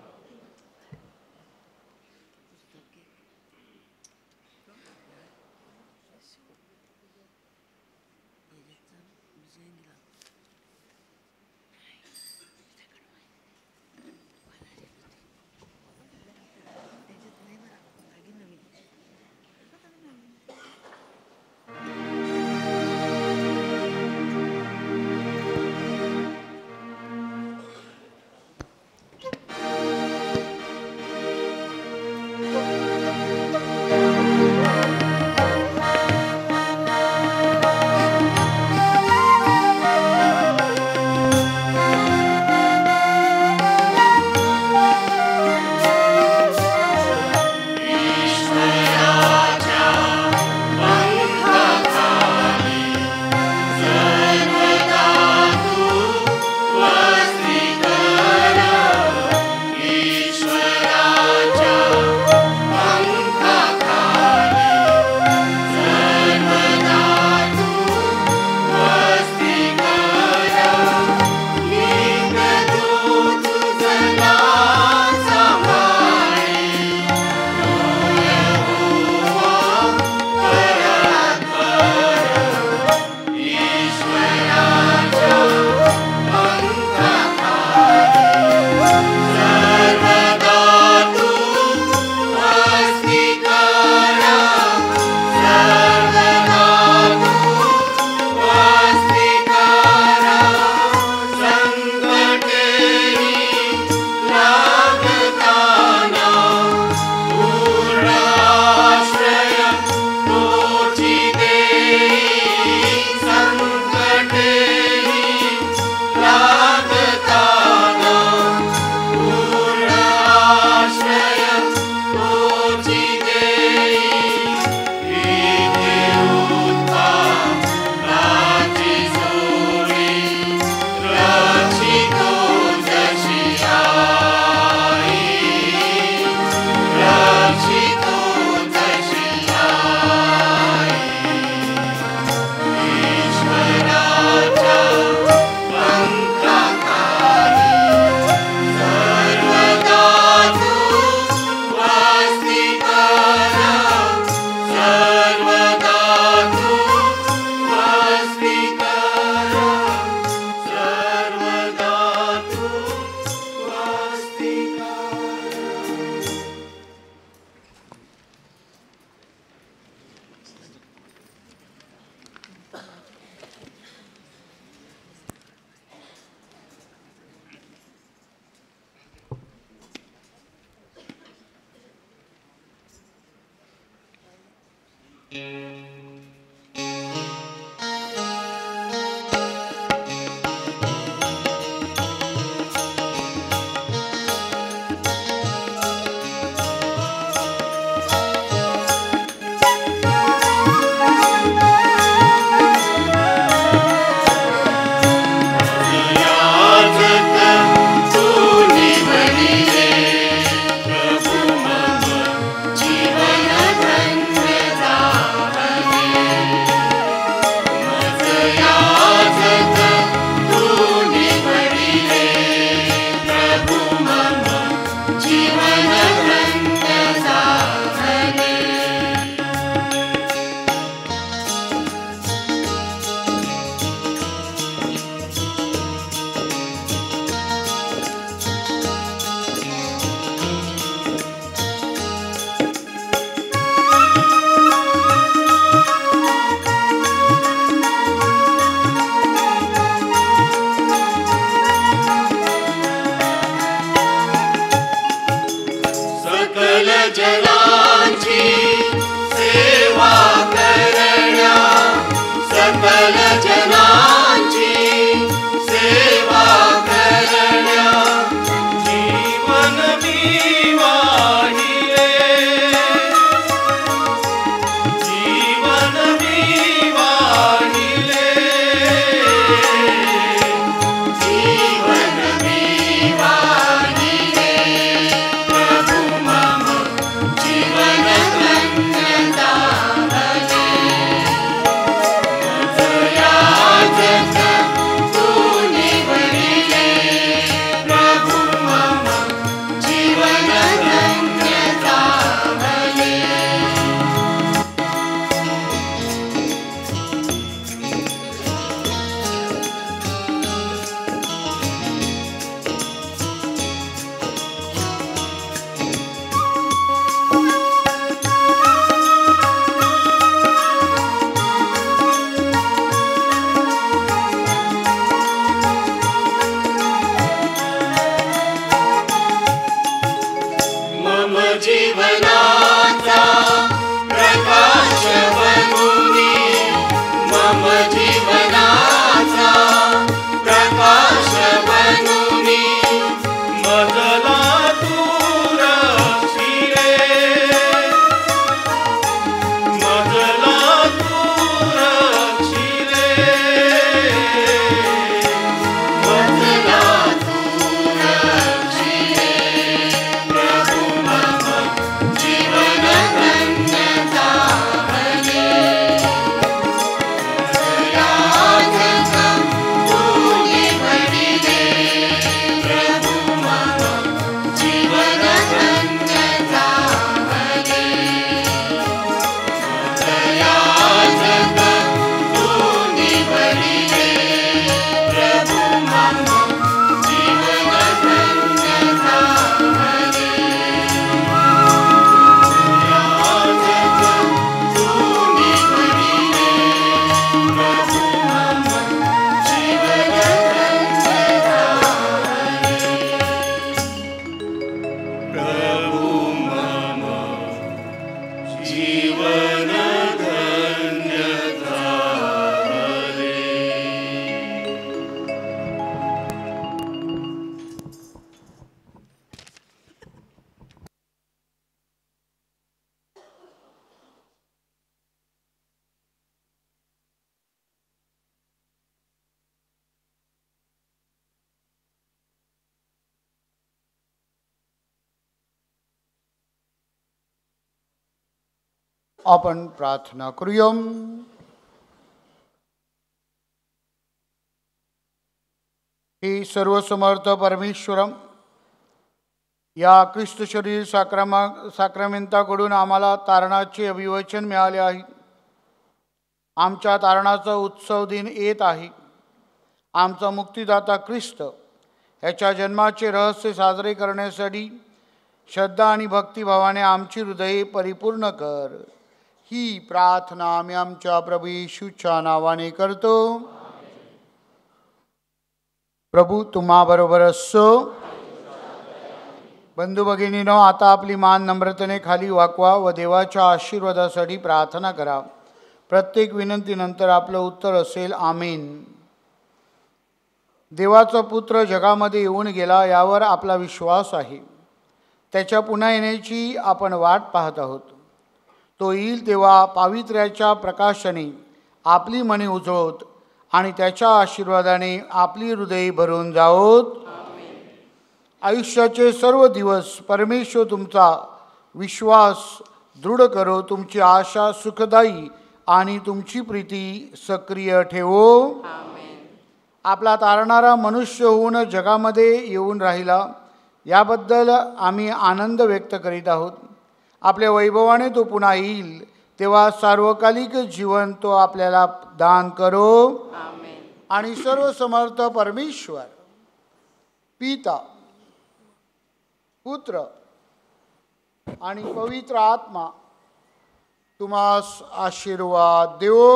आपण प्रार्थना करूया. हे सर्वसमर्थ परमेश्वरम, या ख्रिस्त शरीर साक्रमेंताकडून आम्हाला तारणाचे अभिवचन मिळाले आहे. आमच्या तारणाचा उत्सव दिन येत आहे. आमचा मुक्तिदाता ख्रिस्त ह्याच्या जन्माचे रहस्य साजरे करण्यासाठी श्रद्धा आणि भक्तिभावाने आमची हृदये परिपूर्ण कर. ही प्रार्थना आम्ही आमच्या प्रभू येशूच्या नावाने करतो. प्रभू तुम्हाबरोबर असो. बंधू भगिनीनो, आता आपली मान नम्रतेने खाली वाकवा व देवाच्या आशीर्वादासाठी प्रार्थना करा. प्रत्येक विनंतीनंतर आपलं उत्तर असेल आमीन. देवाचा पुत्र जगामध्ये येऊन गेला यावर आपला विश्वास आहे. त्याच्या पुन्हा येण्याची आपण वाट पाहत आहोत. तो येईल तेव्हा पावित्र्याच्या प्रकाशाने आपली मने उजळवत आणि त्याच्या आशीर्वादाने आपली हृदये भरून जावोत. आयुष्याचे सर्व दिवस परमेश्वर तुमचा विश्वास दृढ करो, तुमची आशा सुखदायी आणि तुमची प्रीती सक्रिय ठेवो. आपला तारणारा मनुष्य होऊन जगामध्ये येऊन राहिला याबद्दल आम्ही आनंद व्यक्त करीत आहोत. आपल्या वैभवाने तो पुन्हा येईल तेव्हा सार्वकालिक जीवन तो आपल्याला दान करो. आणि सर्व समर्थ परमेश्वर पिता, पुत्र आणि पवित्र आत्मा तुम्हास आशीर्वाद देवो.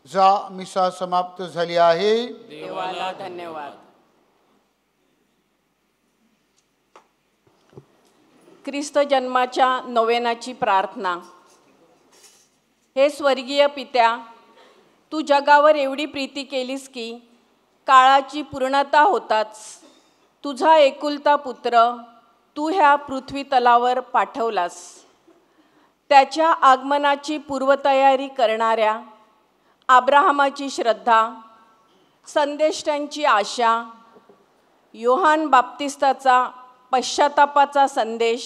जा, मिसा समाप्त झाली आहे. देवाला धन्यवाद. ख्रिस्त जन्माच्या नोवेनाची प्रार्थना. हे स्वर्गीय पित्या, तू जगावर एवढी प्रीती केलीस की काळाची पूर्णता होताच तुझा एकुलता पुत्र तू ह्या पृथ्वी तलावर पाठवलास. त्याच्या आगमनाची पूर्वतयारी करणाऱ्या अब्राहमाची श्रद्धा, संदेष्टांची आशा, योहान बाप्तिस्ताचा पश्चातापाचा संदेश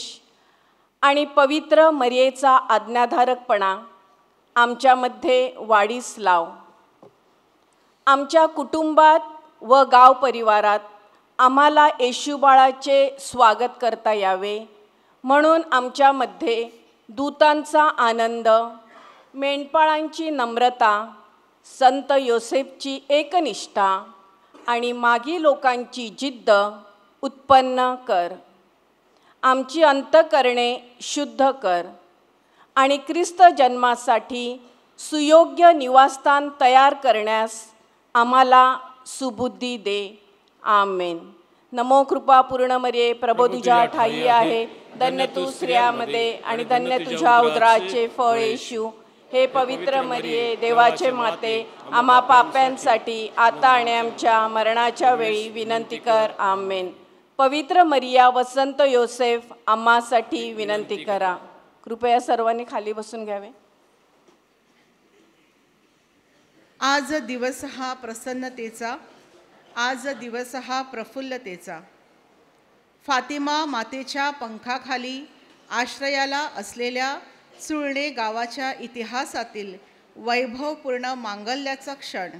आणि पवित्र मरियेचा आज्ञाधारकपणा आमच्यामध्ये वाढीस लाव. आमच्या कुटुंबात व गाव परिवारात आम्हाला येशू बाळाचे स्वागत करता यावे म्हणून आमच्यामध्ये दूतांचा आनंद, मेंढपाळांची नम्रता, संत योसेफची एकनिष्ठा आणि मागी लोकांची जिद्द उत्पन्न कर. आमची अंतःकरणे शुद्ध कर आणि ख्रिस्त जन्मासाठी सुयोग्य निवासस्थान तयार करण्यास आम्हाला सुबुद्धी दे. आमेन. नमो कृपा पूर्ण मरिये, प्रभू तुझ्या ठाई आहे. धन्य तू स्त्रियामध्ये आणि धन्य तुझ्या उदराचे फळ येशू. हे पवित्र मरिये, देवाचे माते, आम्हा पाप्यांसाठी आता आणि आमच्या मरणाच्या वेळी विनंती कर. आमेन. पवित्र मरिया व संत योसेफ, आम्हासाठी विनंती करा. कृपया सर्वांनी खाली बसून घ्यावे. आज दिवस हा प्रसन्नतेचा, आज दिवस हा प्रफुल्लतेचा. फातिमा मातेच्या पंखाखाली आश्रयाला असलेल्या चुळणे गावाच्या इतिहासातील वैभवपूर्ण मांगल्याचा क्षण.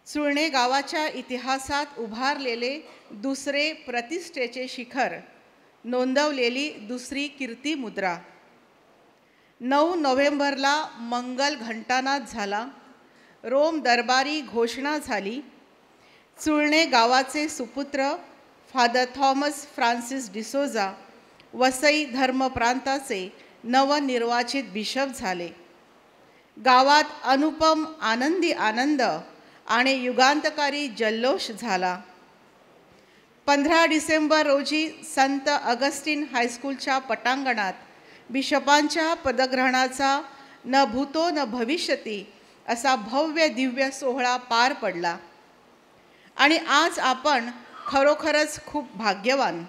चुळणे गावाच्या इतिहासात उभारलेले दुसरे प्रतिष्ठेचे शिखर, नोंदवलेली दुसरी कीर्तिमुद्रा. 9 नोव्हेंबरला मंगल घंटानाद झाला. रोम दरबारी घोषणा झाली. चुळणे गावाचे सुपुत्र father Thomas Francis D'Souza Vasai धर्म प्रांताचे नवनिर्वाचित बिशप झाले. गावात अनुपम आनंदी आनंद आणि युगांतकारी जल्लोष झाला. 15 डिसेंबर रोजी संत अगस्टिन हायस्कूलच्या पटांगणात बिशपांच्या पदग्रहणाचा न भूतो न भविष्यती असा भव्य दिव्य सोहळा पार पडला. आणि आज आपण खरोखरच खूप भाग्यवान.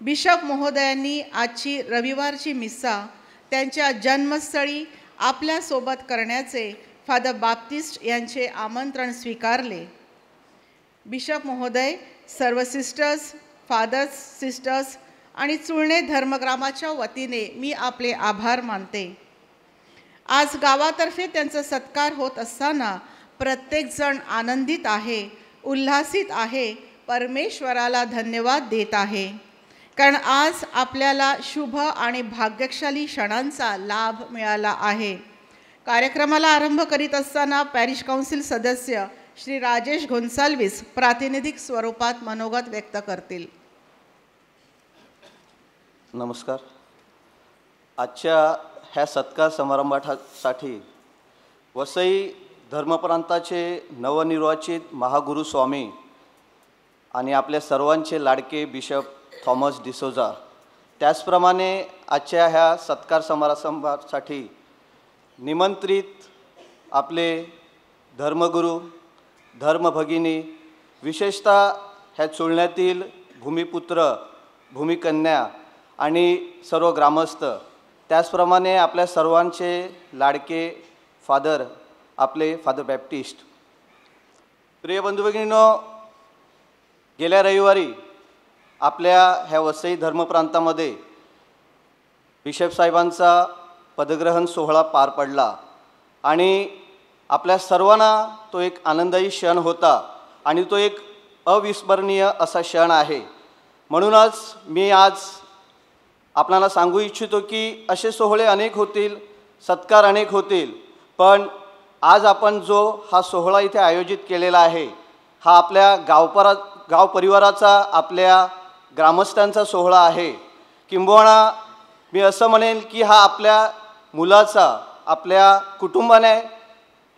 बिशप महोदयांनी आजची रविवारची मिसा त्यांच्या जन्मस्थळी आपल्यासोबत करण्याचे फादर बाप्टिस्ट यांचे आमंत्रण स्वीकारले. बिशप महोदय, सर्व सिस्टर्स, फादर्स, सिस्टर्स आणि चुळणे धर्मग्रामाच्या वतीने मी आपले आभार मानते. आज गावातर्फे त्यांचा सत्कार होत असताना प्रत्येकजण आनंदित आहे, उल्हासित आहे, परमेश्वराला धन्यवाद देत आहे. कारण आज आपल्याला शुभ आणि भाग्यशाली क्षणांचा लाभ मिळाला आहे. कार्यक्रमाला आरंभ करीत असताना पॅरिश काउन्सिल सदस्य श्री राजेश गोन्साल्विस प्रातिनिधिक स्वरूपात मनोगत व्यक्त करतील. नमस्कार. आजच्या ह्या सत्कार समारंभासाठी वसई धर्मप्रांताचे नवनिर्वाचित महागुरू स्वामी आणि आपल्या सर्वांचे लाडके बिशप थॉमस डिसोजा, त्याचप्रमाणे आजच्या ह्या सत्कार समारंभासाठी निमंत्रित आपले धर्मगुरू, धर्मभगिनी, विशेषतः ह्या चुळण्यातील भूमिपुत्र, भूमिकन्या आणि सर्व ग्रामस्थ, त्याचप्रमाणे आपल्या सर्वांचे लाडके फादर, आपले फादर बॅप्टिस्ट. प्रिय बंधू भगिनींनो, गेल्या रविवारी आपल्या ह्या वसई धर्मप्रांतामध्ये बिशप साहेबांचा पदग्रहण सोहळा पार पडला आणि आपल्या सर्वांना तो एक आनंदायी क्षण होता आणि तो एक अविस्मरणीय असा क्षण आहे. म्हणूनच मी आज आपल्याला सांगू इच्छितो की असे सोहळे अनेक होतील, सत्कार अनेक होतील, पण आज आपण जो हा सोहळा इथे आयोजित केलेला आहे हा आपल्या गाव परिवाराचा, आपल्या ग्रामस्थांचा सोहळा आहे. किंबहुना मी असं म्हणेन की हा आपल्या मुलाचा, आपल्या कुटुंबाने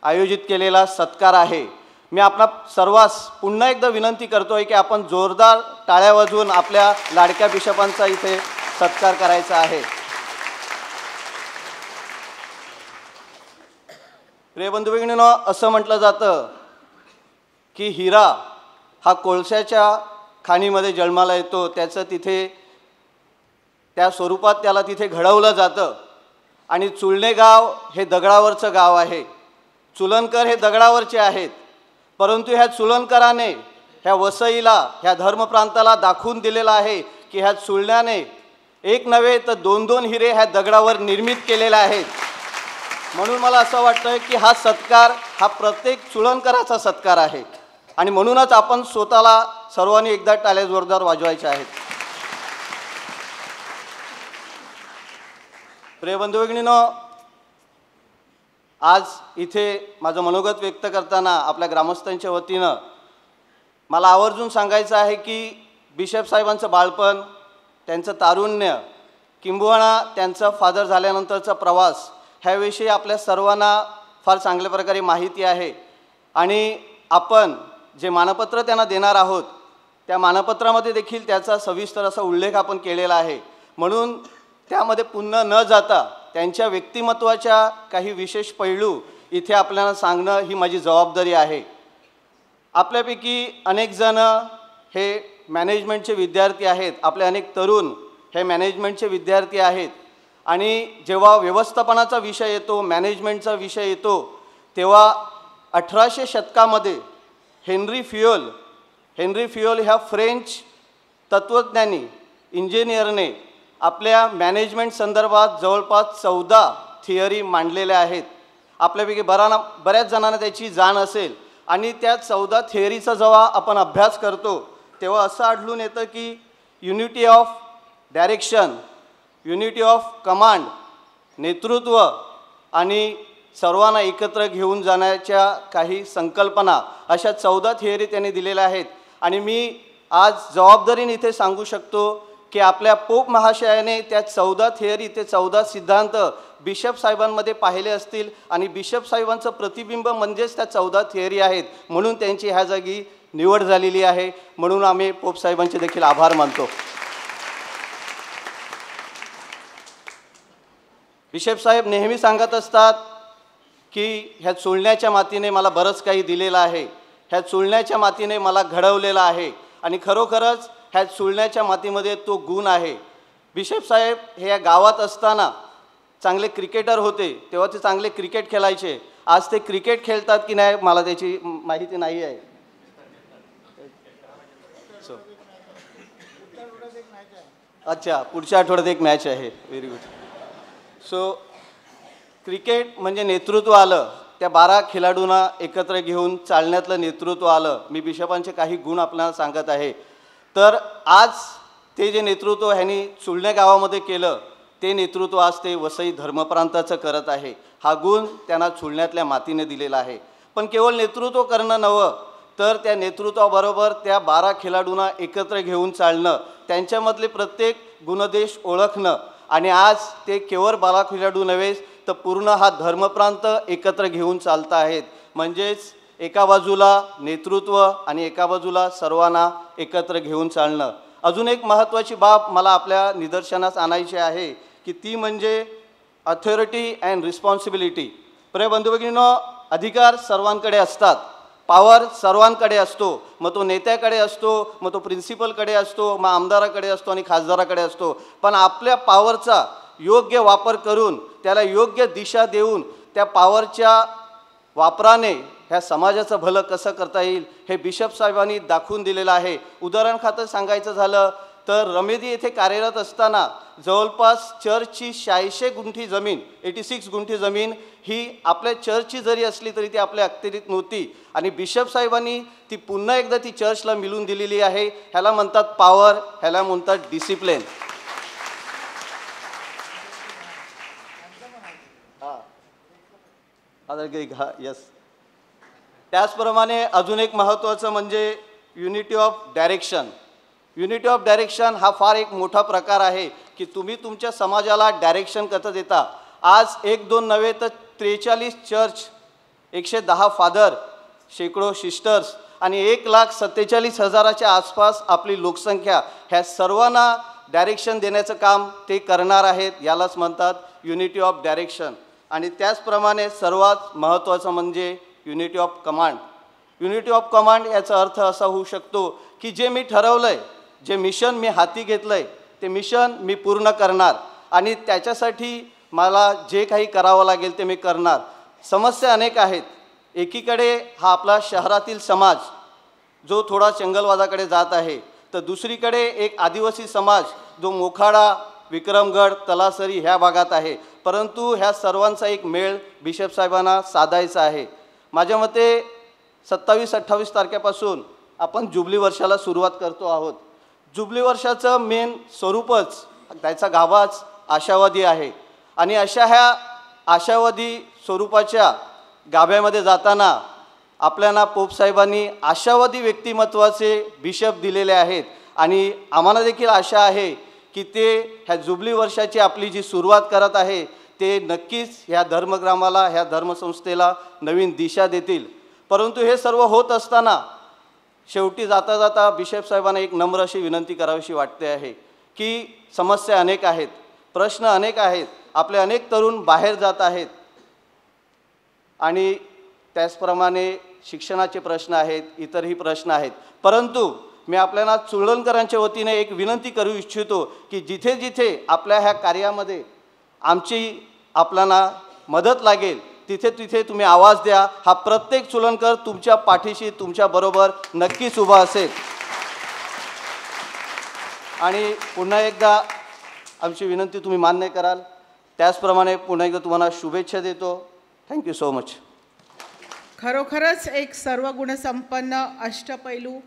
आयोजित केलेला सत्कार आहे. मी आपणा सर्वांस पुन्हा एकदा विनंती करतोय की आपण जोरदार टाळ्या वाजवून आपल्या लाडक्या बिशपांचा इथे सत्कार करायचा आहे. प्रिय बंधू भगिनींनो, असं म्हटलं जातं की हिरा हा कोळशाच्या खाणीमध्ये जन्माला येतो, त्याचं तिथे त्या स्वरूपात त्याला तिथे घडवलं जातं. आणि चुळणे गाव हे दगडावरचं गाव आहे, चुलनकर हे दगडावरचे आहेत, परंतु ह्या चुलनकराने ह्या वसईला, ह्या धर्मप्रांताला दाखवून दिलेलं आहे की ह्या चुळण्याने एक नव्हे तर 2-2 हिरे ह्या दगडावर निर्मित केलेले आहेत. म्हणून मला असं वाटतं की हा सत्कार हा प्रत्येक चुळणकराचा सत्कार आहे आणि म्हणूनच आपण स्वतःला सर्वांनी एकदा टाळ्या जोरदार वाजवायच्या आहेत. प्रिय बंधू भगिनींनो, आज इथे माझं मनोगत व्यक्त करताना आपल्या ग्रामस्थांच्या वतीनं मला आवर्जून सांगायचं आहे की बिशप साहेबांचं बाळपण, त्यांचं तारुण्य, किंबहुना त्यांचा फादर झाल्यानंतरचा प्रवास ह्याविषयी आपल्या सर्वांना फार चांगल्या प्रकारे माहिती आहे. आणि आपण जे मानपत्र त्यांना देणार आहोत त्या मानपत्रामध्ये देखील त्याचा सविस्तर असा उल्लेख आपण केलेला आहे. म्हणून त्यामध्ये पुन्हा न जाता त्यांच्या व्यक्तिमत्वाच्या काही विशेष पैलू इथे आपल्याला सांगणं ही माझी जबाबदारी आहे. आपल्यापैकी अनेक जण हे मॅनेजमेंटचे विद्यार्थी आहेत, आपले अनेक तरुण हे मॅनेजमेंटचे विद्यार्थी आहेत. आणि जेव्हा व्यवस्थापनाचा विषय येतो, मॅनेजमेंटचा विषय येतो, तेव्हा 1800 शतकामध्ये हेनरी फ्युएल ह्या फ्रेंच तत्त्वज्ञानी, इंजिनियरने आपल्या मॅनेजमेंट संदर्भात जवळपास 14 थिअरी मांडलेल्या आहेत. आपल्यापैकी बऱ्याच जणांना त्याची जाण असेल. आणि त्या 14 थिअरीचा जेव्हा आपण अभ्यास करतो तेव्हा असं आढळून येतं की unity of direction, unity of command, नेतृत्व आणि सर्वांना एकत्र घेऊन जाण्याच्या काही संकल्पना, अशा 14 थिअरी त्यांनी दिलेल्या आहेत. आणि मी आज जबाबदारीने इथे सांगू शकतो की आपल्या पोप महाशयाने त्या 14 थिअरी, ते 14 सिद्धांत बिशप साहेबांमध्ये पाहिले असतील आणि बिशप साहेबांचं प्रतिबिंब म्हणजेच त्या 14 थिअरी आहेत. म्हणून त्यांची ह्या जागी निवड झालेली आहे. म्हणून आम्ही पोप साहेबांचे देखील आभार मानतो. बिशप साहेब नेहमी सांगत असतात की ह्या चुळण्याच्या मातीने मला बरंच काही दिलेलं आहे, ह्या चुळण्याच्या मातीने मला घडवलेलं आहे. आणि खरोखरच ह्या चुळण्याच्या मातीमध्ये तो गुण आहे. बिशप साहेब हे या गावात असताना चांगले क्रिकेटर होते, तेव्हा ते चांगले क्रिकेट खेळायचे. आज ते क्रिकेट खेळतात की नाही मला त्याची माहिती नाही आहे. अच्छा, पुढच्या आठवड्यात एक मॅच आहे. Very good. सो क्रिकेट म्हणजे नेतृत्व आलं, त्या 12 खेळाडूंना एकत्र घेऊन चालण्यातलं नेतृत्व आलं. मी बिशपांचे काही गुण आपल्याला सांगत आहे. तर आज ते जे नेतृत्व ह्यांनी चुळणे गावामध्ये केलं, ते नेतृत्व आज ते वसई धर्मप्रांताचं करत आहे. हा गुण त्यांना चुळण्यातल्या मातीने दिलेला आहे. पण केवळ नेतृत्व करणं नव्हे, तर त्या नेतृत्वाबरोबर त्या 12 खेळाडूंना एकत्र घेऊन चालणं, त्यांच्यामधले प्रत्येक गुणदेश ओळखणं, आणि आज ते केवळ 12 खेळाडू नव्हे तर पूर्ण हा धर्मप्रांत एकत्र घेऊन चालत आहेत. म्हणजेच एका बाजूला नेतृत्व आणि एका बाजूला सर्वांना एकत्र घेऊन चालणं. अजून एक महत्त्वाची बाब मला आपल्या निदर्शनास आणायची आहे की ती म्हणजे अथॉरिटी अँड रिस्पॉन्सिबिलिटी. प्रिय बंधू भगिनींनो, अधिकार सर्वांकडे असतात, पॉवर सर्वांकडे असतो. मग तो नेत्याकडे असतो, मग तो प्रिन्सिपलकडे असतो, मग आमदाराकडे असतो आणि खासदाराकडे असतो. पण आपल्या पॉवरचा योग्य वापर करून त्याला योग्य दिशा देऊन त्या पॉवरच्या वापराने ह्या समाजाचं भलं कसं करता येईल हे बिशप साहेबांनी दाखवून दिलेलं आहे. उदाहरण खातर सांगायचं झालं तर रमेदी येथे कार्यरत असताना जवळपास चर्चची 86 गुंठी जमीन, 86 गुंठी जमीन ही आपल्या चर्चची जरी असली तरी ती आपल्या अखत्यारीत नव्हती, आणि बिशप साहेबांनी ती पुन्हा एकदा ती चर्चला मिळवून दिलेली आहे. ह्याला म्हणतात पॉवर, ह्याला म्हणतात डिसिप्लिन. यस. त्याचप्रमाणे अजून एक महत्त्वाचं म्हणजे unity of direction. Unity of direction हा फार एक मोठा प्रकार आहे की तुम्ही तुमच्या समाजाला डायरेक्शन कसं देता. आज 1-2 नव्हे तर 43 चर्च, 110 फादर, शेकडो सिस्टर्स आणि 1,47,000च्या आसपास आपली लोकसंख्या, ह्या सर्वांना डायरेक्शन देण्याचं काम ते करणार आहेत. यालाच म्हणतात युनिटी ऑफ डायरेक्शन. आणि त्याचप्रमाणे सर्वात महत्त्वाचं म्हणजे unity of command. Unity of command याचा अर्थ असा होऊ शकतो की जे मी ठरवलं आहे, जे मिशन मी हाती घेतलं आहे, ते मिशन मी पूर्ण करणार आणि त्याच्यासाठी मला जे काही करावं लागेल ते मी करणार. समस्या अनेक आहेत. एकीकडे हा आपला शहरातील समाज जो थोडा चंगलवादाकडे जात आहे, तर दुसरीकडे एक आदिवासी समाज जो मोखाडा, विक्रमगड, तलासरी ह्या भागात आहे. परंतु ह्या सर्वांचा एक मेळ बिशप साहेबांना साधायचा आहे. माझ्या मते 27-28 तारखेपासून आपण जुबली वर्षाला सुरुवात करतो आहोत. जुबली वर्षाचं मेन स्वरूपच, त्याचा गाभाच आशावादी आहे. आणि अशा ह्या आशावादी स्वरूपाच्या गाभ्यामध्ये जाताना आपल्याला पोपसाहेबांनी आशावादी व्यक्तिमत्वाचे बिशप दिलेले आहेत. आणि आम्हाला देखील आशा आहे की ते ह्या जुबली वर्षाची आपली जी सुरुवात करत आहे ते नक्कीच ह्या धर्मग्रामाला, ह्या धर्मसंस्थेला नवीन दिशा देतील. परंतु हे सर्व होत असताना शेवटी जाता जाता बिशप साहेबांना एक नम्र अशी विनंती करावीशी वाटते आहे की समस्या अनेक आहेत, प्रश्न अनेक आहेत, आपले अनेक तरुण बाहेर जात आहेत आणि त्याचप्रमाणे शिक्षणाचे प्रश्न आहेत, इतरही प्रश्न आहेत. परंतु मी आपल्याला चुळणकरांच्या वतीने एक विनंती करू इच्छितो की जिथे जिथे आपल्या ह्या कार्यामध्ये आमची आपल्याला मदत लागेल तिथे तिथे तुम्ही आवाज द्या. हा प्रत्येक चुळणकर तुमच्या पाठीशी, तुमच्याबरोबर नक्कीच उभा असेल. आणि पुन्हा एकदा आमची विनंती तुम्ही मान्य कराल. त्याचप्रमाणे पुन्हा एकदा तुम्हाला शुभेच्छा देतो. Thank you so much. खरोखरच एक सर्व गुणसंपन्न, अष्टपैलू,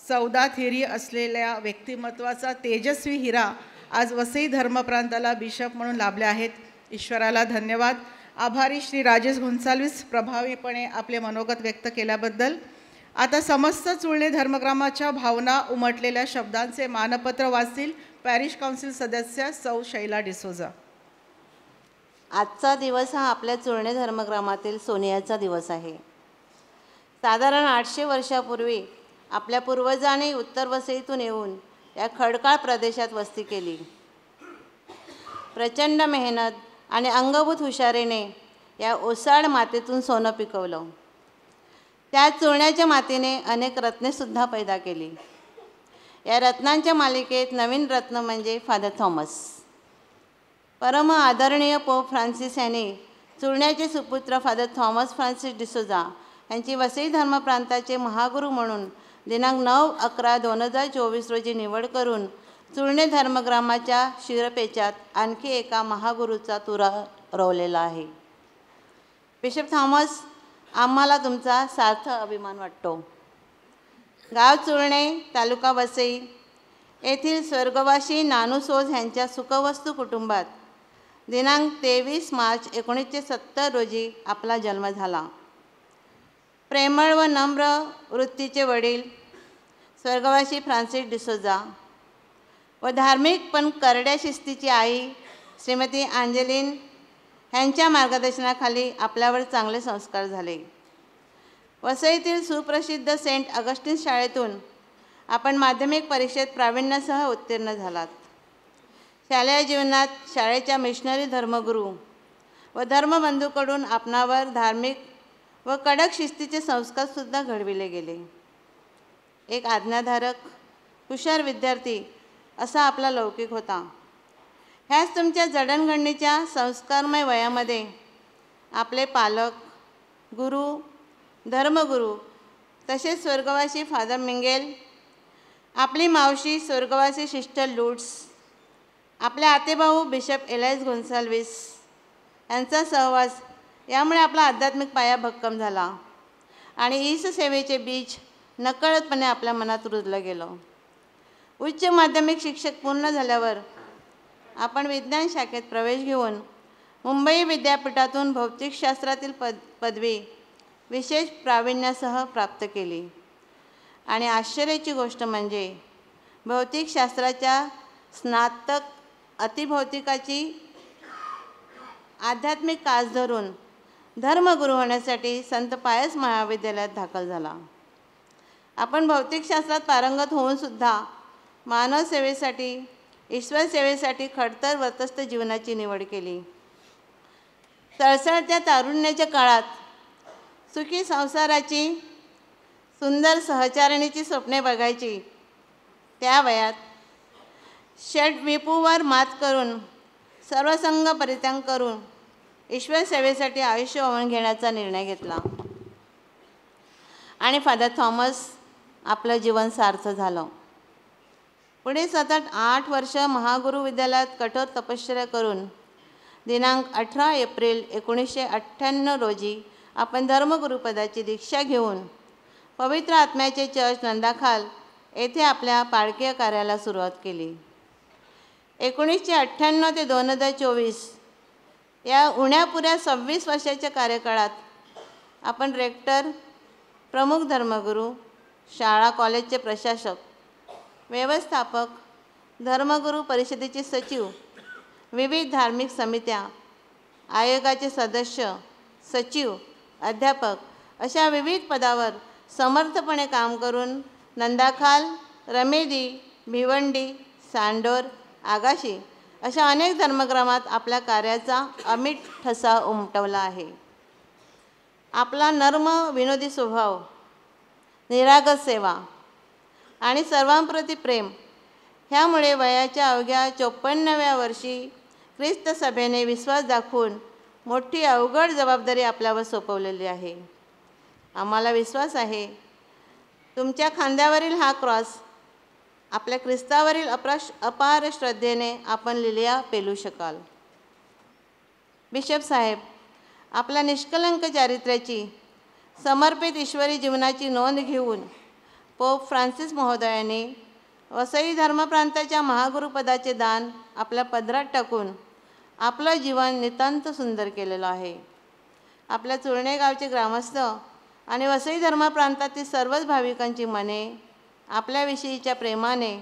14 थेरी असलेल्या व्यक्तिमत्वाचा तेजस्वी हिरा आज वसई धर्मप्रांताला बिशप म्हणून लाभले आहेत. ईश्वराला धन्यवाद. आभारी श्री राजेश गोन्साल्विस प्रभावीपणे आपले मनोगत व्यक्त केल्याबद्दल. आता समस्त चुळणे धर्मग्रामाच्या भावना उमटलेल्या शब्दांचे मानपत्र वाचतील पॅरिश काउन्सिल सदस्य सौ शैला डिसोजा. आजचा दिवस हा आपल्या चुळणे धर्मग्रामातील सोनियाचा दिवस आहे. साधारण 800 वर्षापूर्वी आपल्या पूर्वजांनी उत्तर वसईतून येऊन या खडकाळ प्रदेशात वस्ती केली. प्रचंड मेहनत आणि अंगभूत हुशारीने या ओसाड मातीतून सोनं पिकवलं. त्या चुळण्याच्या मातीने अनेक रत्नेसुद्धा पैदा केली. या रत्नांच्या मालिकेत नवीन रत्न म्हणजे फादर थॉमस. परम आदरणीय पोप फ्रान्सिस यांनी चुळण्याचे सुपुत्र फादर थॉमस फ्रान्सिस डिसोजा यांची वसई धर्मप्रांताचे महागुरू म्हणून दिनांक 9/11/2024 रोजी निवड करून चुळणे धर्मग्रामाच्या शिरपेचात आणखी एका महागुरूचा तुरा रोवलेला आहे. बिशप थॉमस, आम्हाला तुमचा सार्थ अभिमान वाटतो. गाव चुळणे, तालुका वसई येथील स्वर्गवासी नानू सोज यांच्या सुखवस्तू कुटुंबात दिनांक 23 मार्च 1970 रोजी आपला जन्म झाला. प्रेमळ व नम्र वृत्तीचे वडील स्वर्गवासी फ्रान्सिस डिसोजा व धार्मिक पण करड्या शिस्तीची आई श्रीमती अंजेलिन यांच्या मार्गदर्शनाखाली आपल्यावर चांगले संस्कार झाले. वसईतील सुप्रसिद्ध सेंट ऑगस्टिन शाळेतून आपण माध्यमिक परीक्षेत प्रावीण्यासह उत्तीर्ण झालात. शालेय जीवनात शाळेच्या मिशनरी धर्मगुरू व धर्मबंधूकडून आपणावर धार्मिक व कडक शिस्तीचे संस्कारसुद्धा घडविले गेले. एक आज्ञाधारक, हुशार विद्यार्थी असा आपला लौकिक होता. ह्याच तुमच्या जडणघडणीच्या संस्कारमय वयामध्ये आपले पालक, गुरु, धर्मगुरू तसेच स्वर्गवासी फादर मिंगेल, आपली मावशी स्वर्गवासी सिस्टर लुट्स, आपले आतेभाऊ बिशप एलाइस गोन्साल्विस यांचा सहवास यामुळे आपला आध्यात्मिक पाया भक्कम झाला आणि ईश सेवेचे बीज नकळतपणे आपल्या मनात रुजलं गेलं. उच्च माध्यमिक शिक्षक पूर्ण झाल्यावर आपण विज्ञान शाखेत प्रवेश घेऊन मुंबई विद्यापीठातून भौतिकशास्त्रातील पदवी विशेष प्रावीण्यासह प्राप्त केली. आणि आश्चर्याची गोष्ट म्हणजे भौतिकशास्त्राच्या स्नातक अतिभौतिकाची आध्यात्मिक कास धरून धर्मगुरू होण्यासाठी संत पायस महाविद्यालयात दाखल झाला. आपण भौतिकशास्त्रात पारंगत होऊनसुद्धा मानव सेवेसाठी, ईश्वर सेवेसाठी खडतर व्रतस्थ जीवनाची निवड केली. सळसळत्या तारुण्याच्या काळात सुखी संसाराची, सुंदर सहचारिणीची स्वप्ने बघायची. त्या वयात षड्विपूवर मात करून, सर्वसंग परित्याग करून ईश्वर सेवेसाठी आयुष्य वाहून घेण्याचा निर्णय घेतला आणि फादर थॉमस आपलं जीवन सार्थ झालं. पुढे सतत 8 वर्ष महागुरू विद्यालयात कठोर तपश्चर्या करून दिनांक 18 एप्रिल 1998 रोजी आपण धर्मगुरुपदाची दीक्षा घेऊन पवित्र आत्म्याचे चर्च नंदाखाल येथे आपल्या पाळकीय कार्याला सुरुवात केली. 1998 ते 2024 या उण्यापुऱ्या 26 वर्षाच्या कार्यकाळात आपण रेक्टर, प्रमुख धर्मगुरू, शाळा कॉलेजचे प्रशासक, व्यवस्थापक, धर्मगुरू परिषदेचे सचिव, विविध धार्मिक समित्या, आयोगाचे सदस्य, सचिव, अध्यापक अशा विविध पदावर समर्थपणे काम करून नंदाखाल, रमेदी, भिवंडी, सांडोर, आगाशी अशा अनेक धर्मग्रामात आपल्या कार्याचा अमिट ठसा उमटवला आहे. आपला नर्म विनोदी स्वभाव, निरागस सेवा आणि सर्वांप्रती प्रेम ह्यामुळे वयाच्या अवघ्या 54व्या वर्षी ख्रिस्त सभेने विश्वास दाखवून मोठी अवघड जबाबदारी आपल्यावर सोपवलेली आहे. आम्हाला विश्वास आहे तुमच्या खांद्यावरील हा क्रॉस आपल्या ख्रिस्तावरील अपार श्रद्धेने आपण लिलिया पेलू शकाल. बिशप साहेब, आपल्या निष्कलंक चारित्र्याची, समर्पित ईश्वरी जीवनाची नोंद घेऊन पोप फ्रान्सिस महोदयाने वसई धर्मप्रांताच्या महागुरुपदाचे दान आपल्या पदरात टाकून आपलं जीवन नितांत सुंदर केलेलं आहे. आपल्या चुळणे गावचे ग्रामस्थ आणि वसई धर्मप्रांतातील सर्वच भाविकांची मने आपल्याविषयीच्या प्रेमाने,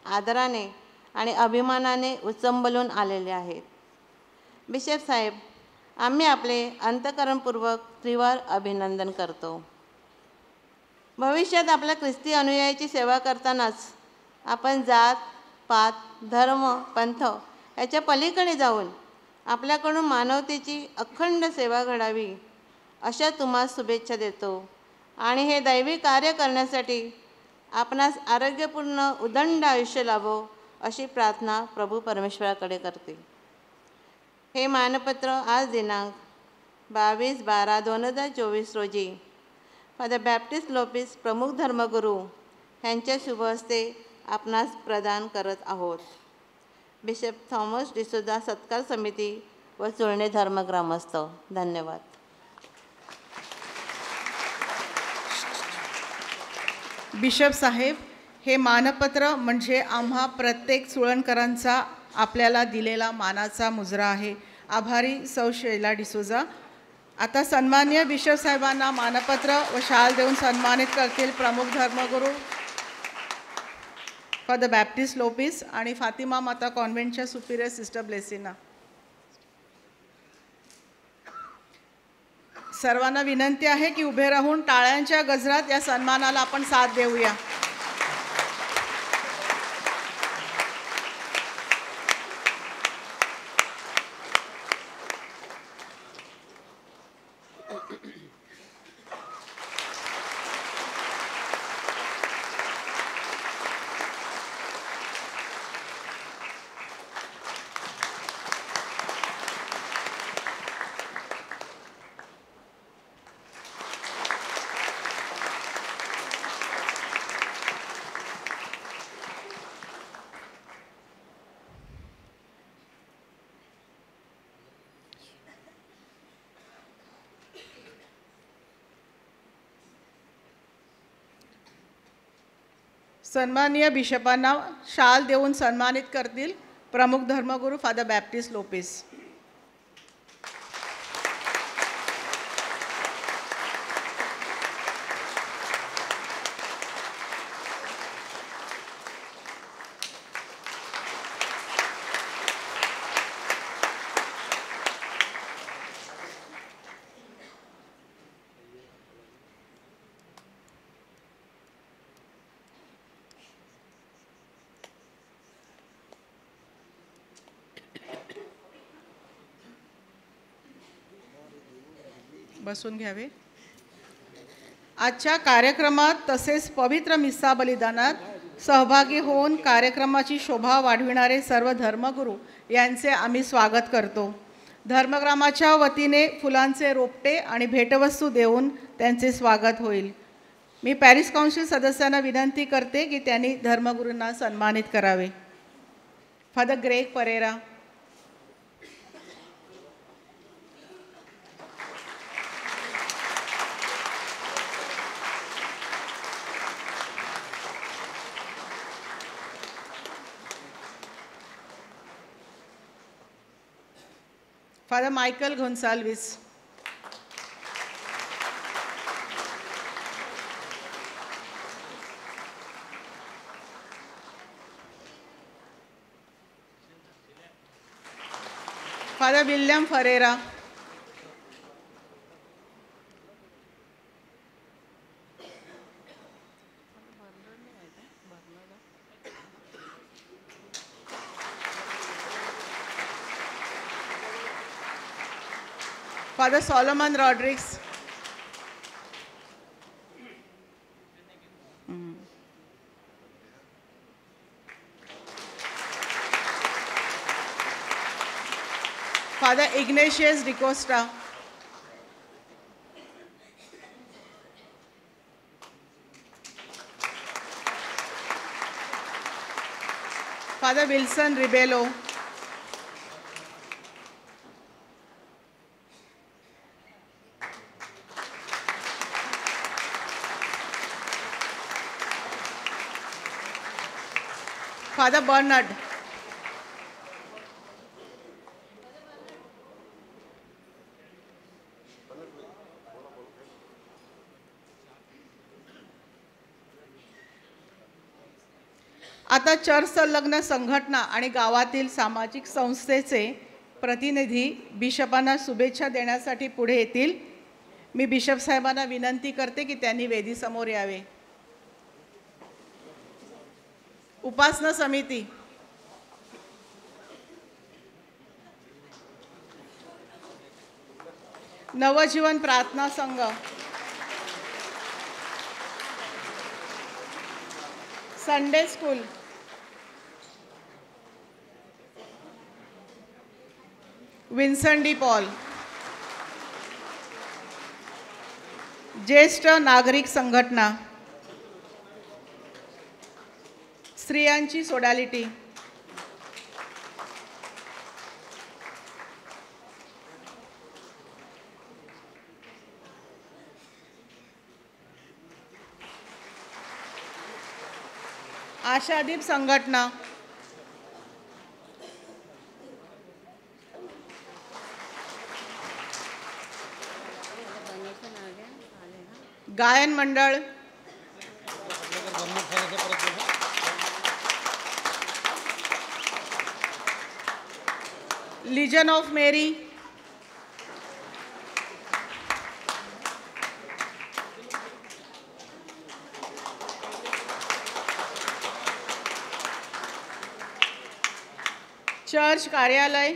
आदराने आणि अभिमानाने उचंबलून आलेले आहेत. बिशप साहेब, आम्ही आपले अंतःकरणपूर्वक त्रिवार अभिनंदन करतो. भविष्यात आपल्या ख्रिस्ती अनुयायाची सेवा करतानाच आपण जात, पात, धर्म, पंथ याच्या पलीकडे जाऊन आपल्याकडून मानवतेची अखंड सेवा घडावी अशा तुम्हाला शुभेच्छा देतो आणि हे दैवी कार्य करण्यासाठी आपणास आरोग्यपूर्ण उदंड आयुष्य लाभो अशी प्रार्थना प्रभू परमेश्वराकडे करते. हे मानपत्र आज दिनांक 22/12/2024 रोजी फादर बॅप्टिस्ट लोपिस प्रमुख धर्मगुरू यांच्या शुभ हस्ते आपणास प्रदान करत आहोत. बिशप थॉमस डिसोजा सत्कार समिती व चुळणे धर्म ग्रामस्थ. धन्यवाद. बिशप साहेब, हे मानपत्र म्हणजे आम्हा प्रत्येक चुळणकरांचा आपल्याला दिलेला मानाचा मुजरा आहे. आभारी सौ शैला डिसोजा. आता सन्माननीय बिशप साहेबांना मानपत्र व शाल देऊन सन्मानित करतील प्रमुख धर्मगुरू फादर बॅप्टिस्ट लोपिस आणि फातिमा माता कॉन्व्हेंटच्या सुपिरियर सिस्टर ब्लेसिना. सर्वांना विनंती आहे की उभे राहून टाळ्यांच्या गजरात या सन्मानाला आपण साथ देऊया. सन्माननीय बिशपांना शाल देऊन सन्मानित करतील प्रमुख धर्मगुरू फादर बॅप्टिस्ट लोपिस. बसून घ्यावे. आजच्या कार्यक्रमात तसेच पवित्र मिस्सा बलिदानात सहभागी होऊन कार्यक्रमाची शोभा वाढविणारे सर्व धर्मगुरू यांचे आम्ही स्वागत करतो. धर्मग्रामाच्या वतीने फुलांचे रोपटे आणि भेटवस्तू देऊन त्यांचे स्वागत होईल. मी पॅरिस काउन्सिल सदस्यांना विनंती करते की त्यांनी धर्मगुरूंना सन्मानित करावे. Father Greg Pereira. Father Michael Gonsalves. Father William Ferreira. Father Solomon Rodriguez. Father Ignatius DiCosta. Father Wilson Ribello. Father Bernard. आता चर्च संलग्न संघटना आणि गावातील सामाजिक संस्थेचे प्रतिनिधी बिशपांना शुभेच्छा देण्यासाठी पुढे येतील. मी बिशप साहेबांना विनंती करते की त्यांनी वेदीसमोर यावे. उपासना समिती. Navjeevan Prarthana Sangh. Sunday school. Vincent de Paul. ज्येष्ठ नागरिक संघटना. स्त्रियांची सोडॅलिटी, आशादीप संघटना, गायन मंडळ, लीजन ऑफ मेरी, चर्च कार्यालय,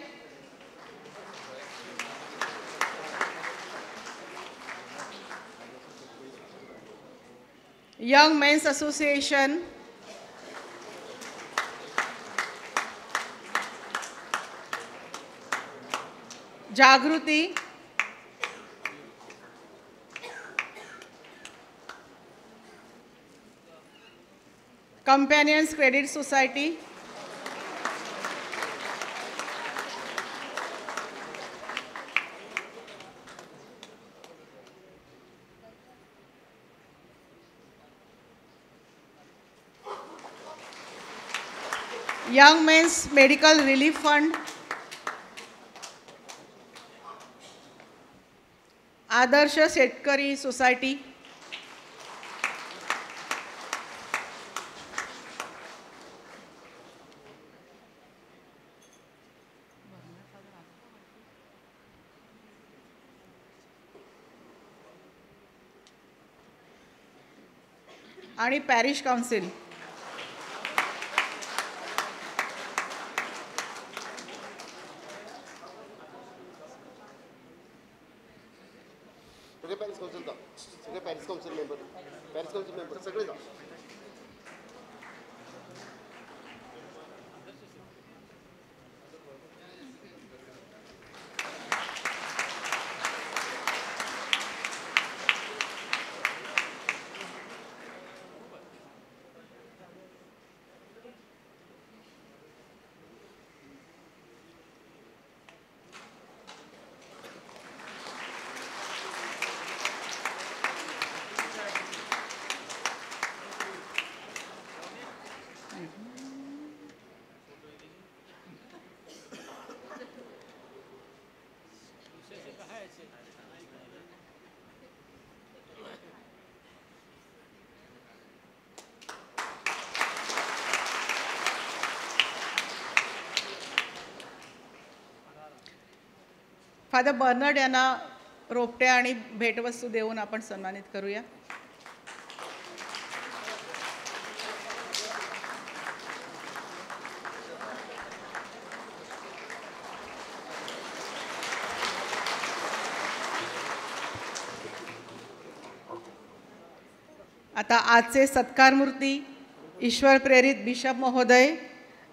young men's association, Jagruti, companions credit society, young men's medical relief fund, आदर्श शेतकरी सोसायटी, आणि parish council. Parish council member सगळे जा. फादर बर्नर्ड यांना रोपटे आणि भेटवस्तू देऊन आपण सन्मानित करूया. आता आजचे सत्कारमूर्ती ईश्वर प्रेरित बिशप महोदय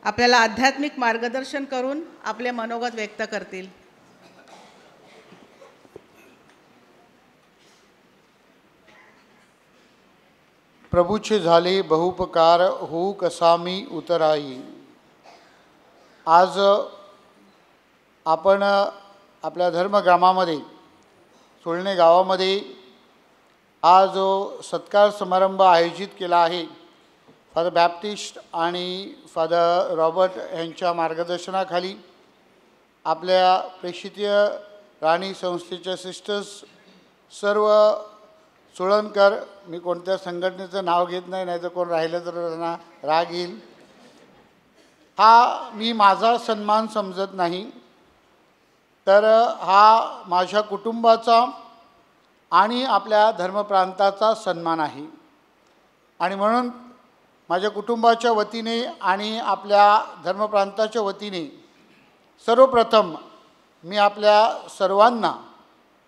आपल्याला आध्यात्मिक मार्गदर्शन करून आपले मनोगत व्यक्त करतील. प्रभूचे झाले बहुपकार होऊ कसा मी उतराई. आज आपण आपल्या धर्मग्रामामध्ये सोळणे गावामध्ये हा जो सत्कार समारंभ आयोजित केला आहे फादर बॅप्टिस्ट आणि फादर रॉबर्ट यांच्या मार्गदर्शनाखाली आपल्या प्रेषितीय राणी संस्थेच्या सिस्टर्स सर्व सुळणकर, मी कोणत्या संघटनेचं नाव घेत नाही, नाही तर कोण राहिलं तर त्यांना राग येईल, हा मी माझा सन्मान समजत नाही, तर हा माझ्या कुटुंबाचा आणि आपल्या धर्मप्रांताचा सन्मान आहे. आणि म्हणून माझ्या कुटुंबाच्या वतीने आणि आपल्या धर्मप्रांताच्या वतीने सर्वप्रथम मी आपल्या सर्वांना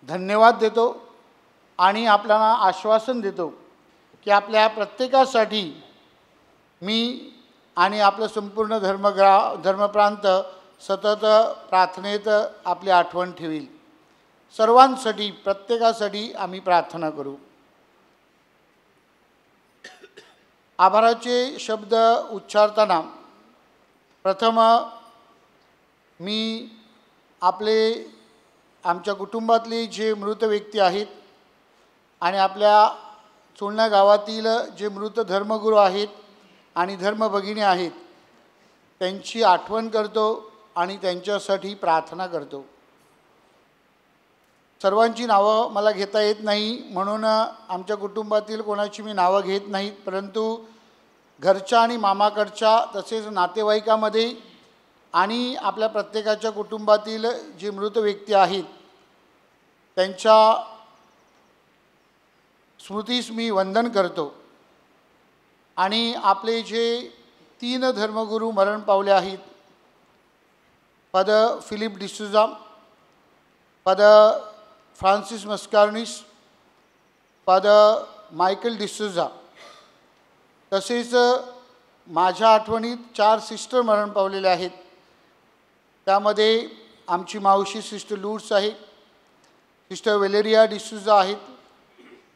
धन्यवाद देतो आणि आपल्याला आश्वासन देतो की आपल्या प्रत्येकासाठी मी आणि आपलं संपूर्ण धर्मप्रांत सतत प्रार्थनेत आपली आठवण ठेवील. सर्वांसाठी प्रत्येकासाठी आम्ही प्रार्थना करू. आभाराचे शब्द उच्चारताना प्रथम मी आमच्या कुटुंबातले जे मृत व्यक्ती आहेत आणि आपल्या चोळणा गावातील जे मृत धर्मगुरू आहेत आणि धर्मभगिनी आहेत त्यांची आठवण करतो आणि त्यांच्यासाठी प्रार्थना करतो. सर्वांची नावं मला घेता येत नाही म्हणून आमच्या कुटुंबातील कोणाची मी नावं घेत नाहीत, परंतु घरच्या आणि मामाकडच्या तसेच नातेवाईकामध्ये आणि आपल्या प्रत्येकाच्या कुटुंबातील जे मृत व्यक्ती आहेत त्यांच्या स्मृतीस मी वंदन करतो. आणि आपले जे 3 धर्मगुरू मरण पावले आहेत, father Philip D'Souza, father Francis Mascarenhas, father Michael D'Souza, तसेच माझ्या आठवणीत 4 सिस्टर मरण पावलेले आहेत. त्यामध्ये आमची मावशी सिस्टर लूड्स आहे, सिस्टर वेलेरिया डिसूजा आहेत,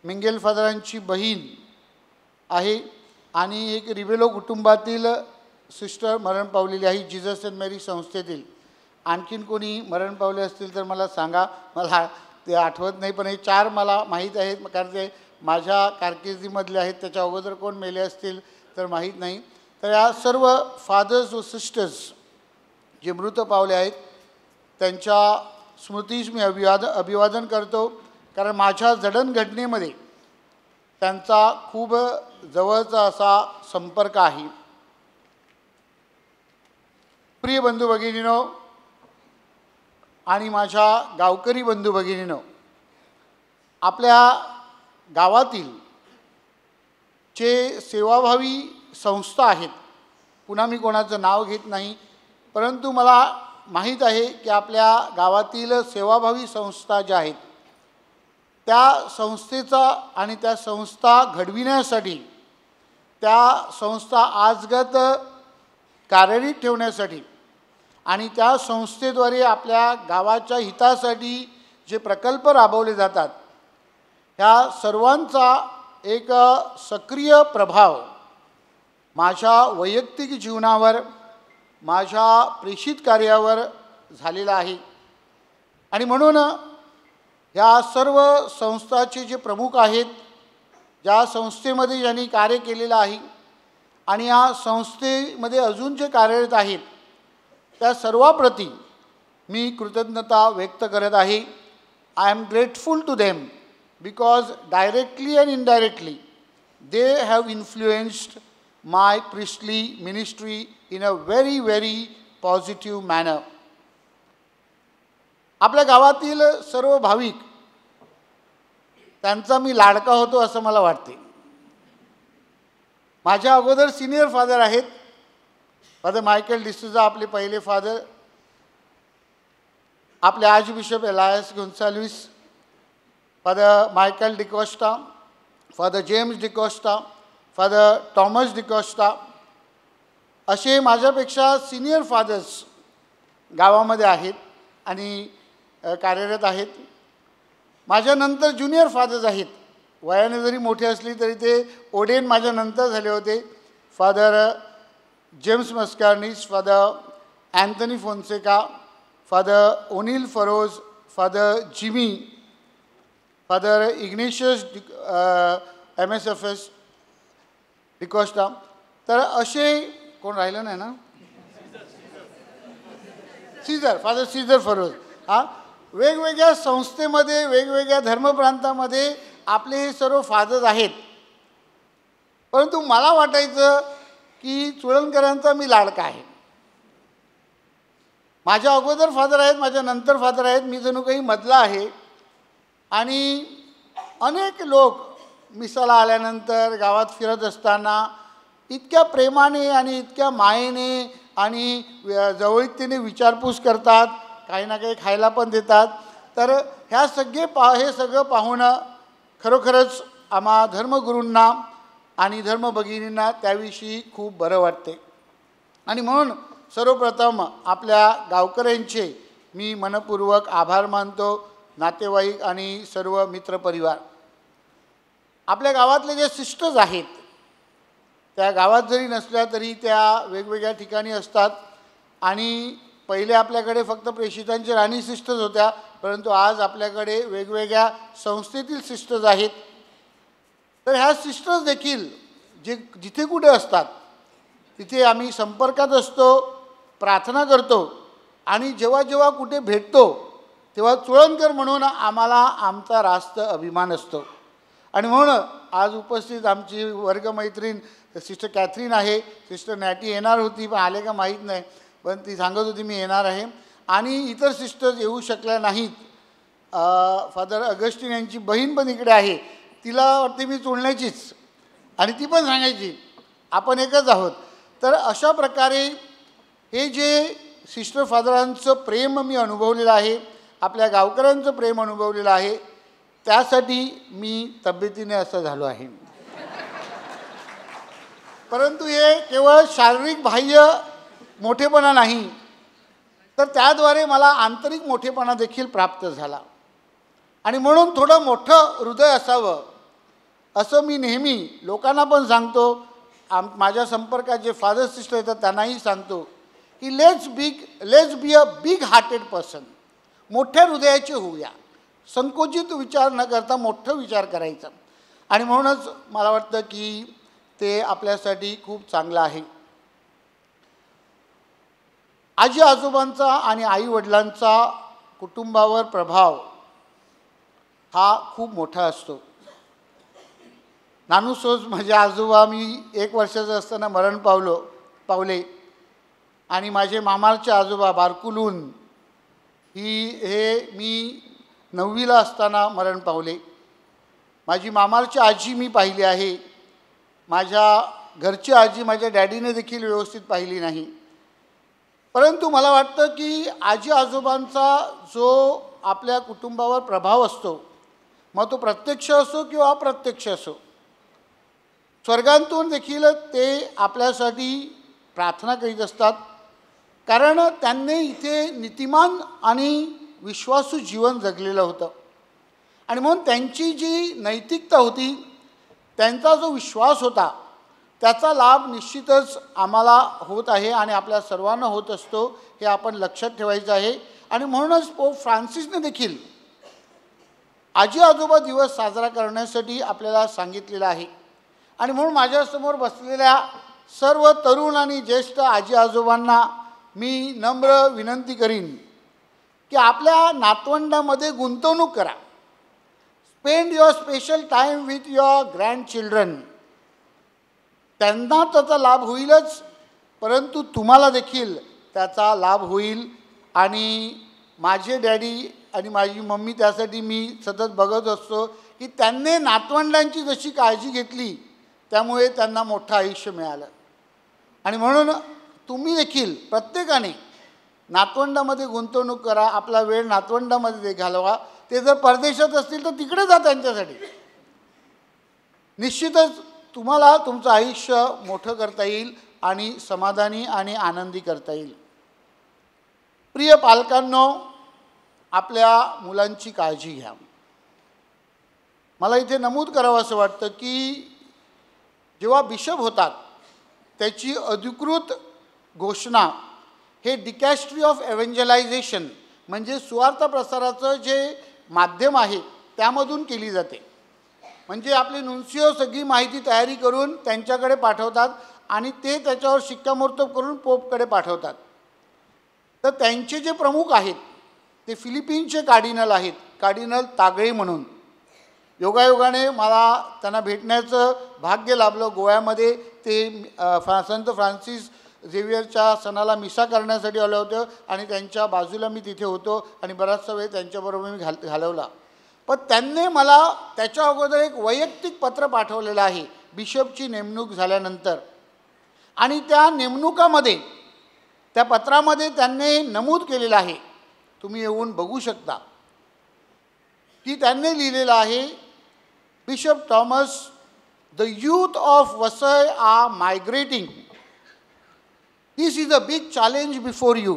मिंगेल फादरांची बहीण आहे आणि एक रिवेलो कुटुंबातील सिस्टर मरण पावलेली आहे जीजस अँड मेरी संस्थेतील. आणखीन कोणी मरण पावले असतील तर मला सांगा, मला ते आठवत नाही, पण हे 4 मला माहीत आहेत कारण ते माझ्या कारकिर्दीमधले आहेत. त्याच्या अगोदर कोण मेले असतील तर माहीत नाही. तर या सर्व फादर्स व सिस्टर्स जे मृत पावले आहेत त्यांच्या स्मृतीस मी अभिवादन करतो, कारण माझ्या जडणघडणेमध्ये त्यांचा खूप जवळचा असा संपर्क आहे. प्रिय बंधू भगिनीनो आणि माझ्या गावकरी बंधू भगिनीनो, आपल्या गावातील जे सेवाभावी संस्था आहेत, पुन्हा मी कोणाचं नाव घेत नाही, परंतु मला माहीत आहे की आपल्या गावातील सेवाभावी संस्था ज्या आहेत त्या संस्थेचा आणि त्या संस्था घडविण्यासाठी, त्या संस्था आजगत कार्यरत ठेवण्यासाठी आणि त्या संस्थेद्वारे आपल्या गावाच्या हितासाठी जे प्रकल्प राबवले जातात ह्या सर्वांचा एक सक्रिय प्रभाव माझ्या वैयक्तिक जीवनावर, माझ्या प्रेषित कार्यावर झालेला आहे. आणि म्हणून ह्या सर्व संस्थाचे जे प्रमुख आहेत, ज्या संस्थेमध्ये ज्यांनी कार्य केलेलं आहे आणि या संस्थेमध्ये अजून जे कार्यरत आहेत त्या सर्वांप्रती मी कृतज्ञता व्यक्त करत आहे. I am grateful to them because directly and indirectly they have influenced my priestly ministry in a very, very positive manner. आपल्या गावातील सर्व भाविक त्यांचा मी लाडका होतो असं मला वाटते. माझ्या अगोदर सिनियर फादर आहेत, फादर मायकल डिसूजा आपले पहिले फादर, आपले arch bishop alliance Gonsalves, father Michael D'Costa, father James D'Costa, father Thomas D'Costa, असे माझ्यापेक्षा सिनियर फादर्स गावामध्ये आहेत आणि कार्यरत आहेत. माझ्यानंतर ज्युनियर फादर्स आहेत, वयाने जरी मोठे असली तरी ते ओडेन माझ्यानंतर झाले होते. Father James Mascarenhas, father Anthony Fonseca, father ओनिल फरोज, father Jimmy, father Ignatius MSFS D'Costa. तर असे कोण राहिलं नाही ना, सीझर, फादर सीझर फरोज. वेगवेगळ्या संस्थेमध्ये वेगवेगळ्या धर्मप्रांतामध्ये आपले हे सर्व फादर्स आहेत, परंतु मला वाटायचं की चुळणकरांचा मी लाडका आहे. माझ्या अगोदर फादर आहेत, माझ्या नंतर फादर आहेत, मी जणू काही मधला आहे. आणि अनेक लोक मिसाला आल्यानंतर गावात फिरत असताना इतक्या प्रेमाने आणि इतक्या मायेने आणि जवळीकतेने विचारपूस करतात, काही ना काही खायला पण देतात. तर हे सगळं पाहून खरोखरच आम्हा धर्मगुरूंना आणि धर्मभगिनींना त्याविषयी खूप बरं वाटते. आणि म्हणून सर्वप्रथम आपल्या गावकऱ्यांचे मी मनपूर्वक आभार मानतो, नातेवाईक आणि सर्व मित्रपरिवार. आपल्या गावातले जे सिस्टर्स आहेत त्या गावात जरी नसल्या तरी त्या वेगवेगळ्या ठिकाणी असतात. आणि पहिले आपल्याकडे फक्त प्रेषितांच्या राणी सिस्टर्स होत्या, परंतु आज आपल्याकडे वेगवेगळ्या संस्थेतील सिस्टर्स आहेत. तर ह्या सिस्टर्स देखील जिथे कुठे असतात तिथे आम्ही संपर्कात असतो, प्रार्थना करतो आणि जेव्हा जेव्हा कुठे भेटतो तेव्हा चुळणकर म्हणून आम्हाला आमचा रास्त अभिमान असतो. आणि म्हणून आज उपस्थित आमची वर्गमैत्रीण सिस्टर कॅथरीन आहे. सिस्टर नॅटी येणार होती पण आले का माहीत नाही, पण ती सांगत होती मी येणार आहे. आणि इतर सिस्टर्स येऊ शकल्या नाहीत. फादर अगस्टिन यांची बहीण पण इकडे आहे, तिला वाटते मी चुळण्याचीच, आणि ती पण सांगायची आपण एकच आहोत. तर अशा प्रकारे हे जे सिस्टर फादरांचं प्रेम मी अनुभवलेलं आहे, आपल्या गावकऱ्यांचं प्रेम अनुभवलेलं आहे, त्यासाठी मी तब्येतीने असं झालो आहे. परंतु हे केवळ शारीरिक बाह्य मोठेपणा नाही, तर त्याद्वारे मला आंतरिक मोठेपणा देखील प्राप्त झाला. आणि म्हणून थोडं मोठं हृदय असावं असं मी नेहमी लोकांना पण सांगतो. माझ्या संपर्कात जे फादर सिस्टर येतात त्यांनाही सांगतो की let's be a big hearted person. मोठ्या हृदयाचे होऊया, संकोचित विचार न करता मोठं विचार करायचा. आणि म्हणूनच मला वाटतं की ते आपल्यासाठी खूप चांगलं आहे. आजी आजोबांचा आणि आईवडिलांचा कुटुंबावर प्रभाव हा खूप मोठा असतो. नानूसोज माझे आजोबा मी 1 वर्षाचं असताना मरण पावले. आणि माझे मामाचे आजोबा बारकुलून हे मी 9वीला असताना मरण पावले. माझी मामाची आजी मी पाहिली आहे. माझ्या घरची आजी माझ्या डॅडीने देखील व्यवस्थित पाहिली नाही. परंतु मला वाटतं की आजी आजोबांचा जो आपल्या कुटुंबावर प्रभाव असतो, मग तो प्रत्यक्ष असो किंवा अप्रत्यक्ष असो, स्वर्गांतून देखील ते आपल्यासाठी प्रार्थना करीत असतात. कारण त्यांनी इथे नीतिमान आणि विश्वासू जीवन जगलेलं होतं. आणि म्हणून त्यांची जी नैतिकता होती, त्यांचा जो विश्वास होता, त्याचा लाभ निश्चितच आम्हाला होत आहे आणि आपल्या सर्वांना होत असतो, हे आपण लक्षात ठेवायचं आहे. आणि म्हणूनच पोप फ्रान्सिसने देखील आजी आजोबा दिवस साजरा करण्यासाठी आपल्याला सांगितलेलं आहे. आणि म्हणून माझ्यासमोर बसलेल्या सर्व तरुण आणि ज्येष्ठ आजी आजोबांना मी नम्र विनंती करीन की आपल्या नातवंडामध्ये गुंतवणूक करा. Spend your special time with your grandchildren. त्यांना त्याचा लाभ होईलच, परंतु तुम्हाला देखील त्याचा लाभ होईल. आणि माझे डॅडी आणि माझी मम्मी त्यासाठी मी सतत बघत असतो की त्यांनी नातवंडांची जशी काळजी घेतली, त्यामुळे त्यांना मोठं आयुष्य मिळालं. आणि म्हणून तुम्ही देखील प्रत्येकाने नातवंडामध्ये गुंतवणूक करा, आपला वेळ नातवंडामध्ये घालवा. ते जर परदेशात असतील तर तिकडे जा त्यांच्यासाठी. निश्चितच तुम्हाला तुमचं आयुष्य मोठं करता येईल आणि समाधानी आणि आनंदी करता येईल. प्रिय पालकांनो, आपल्या मुलांची काळजी घ्या. मला इथे नमूद करावं असं वाटतं की जेव्हा बिशप होतात त्याची अधिकृत घोषणा हे डिकॅस्ट्री ऑफ एव्हँजलायझेशन म्हणजे सुवार्थ प्रसाराचं जे माध्यम आहे त्यामधून केली जाते. म्हणजे आपले नुन्सिओ सगळी माहिती तयारी करून त्यांच्याकडे पाठवतात आणि ते त्याच्यावर शिक्कामोर्तब करून पोपकडे पाठवतात. तर त्यांचे जे प्रमुख आहेत ते फिलिपिन्सचे कार्डिनल आहेत, कार्डिनल तागळे म्हणून. योगायोगाने मला त्यांना भेटण्याचं भाग्य लाभलं. गोव्यामध्ये ते संत फ्रान्सिस झेवियरच्या सणाला मिसा करण्यासाठी आलं होतं आणि त्यांच्या बाजूला मी तिथे होतो आणि बराचसा वेळ त्यांच्याबरोबर मी घालवला. पण त्यांनी मला त्याच्या अगोदर एक वैयक्तिक पत्र पाठवलेलं आहे बिशपची नेमणूक झाल्यानंतर. आणि त्या नेमणुकामध्ये त्या पत्रामध्ये त्यांनी नमूद केलेलं आहे, तुम्ही येऊन बघू शकता, की त्यांनी लिहिलेलं आहे, bishop Thomas, the youth of Vasai are migrating. This is a big challenge before you.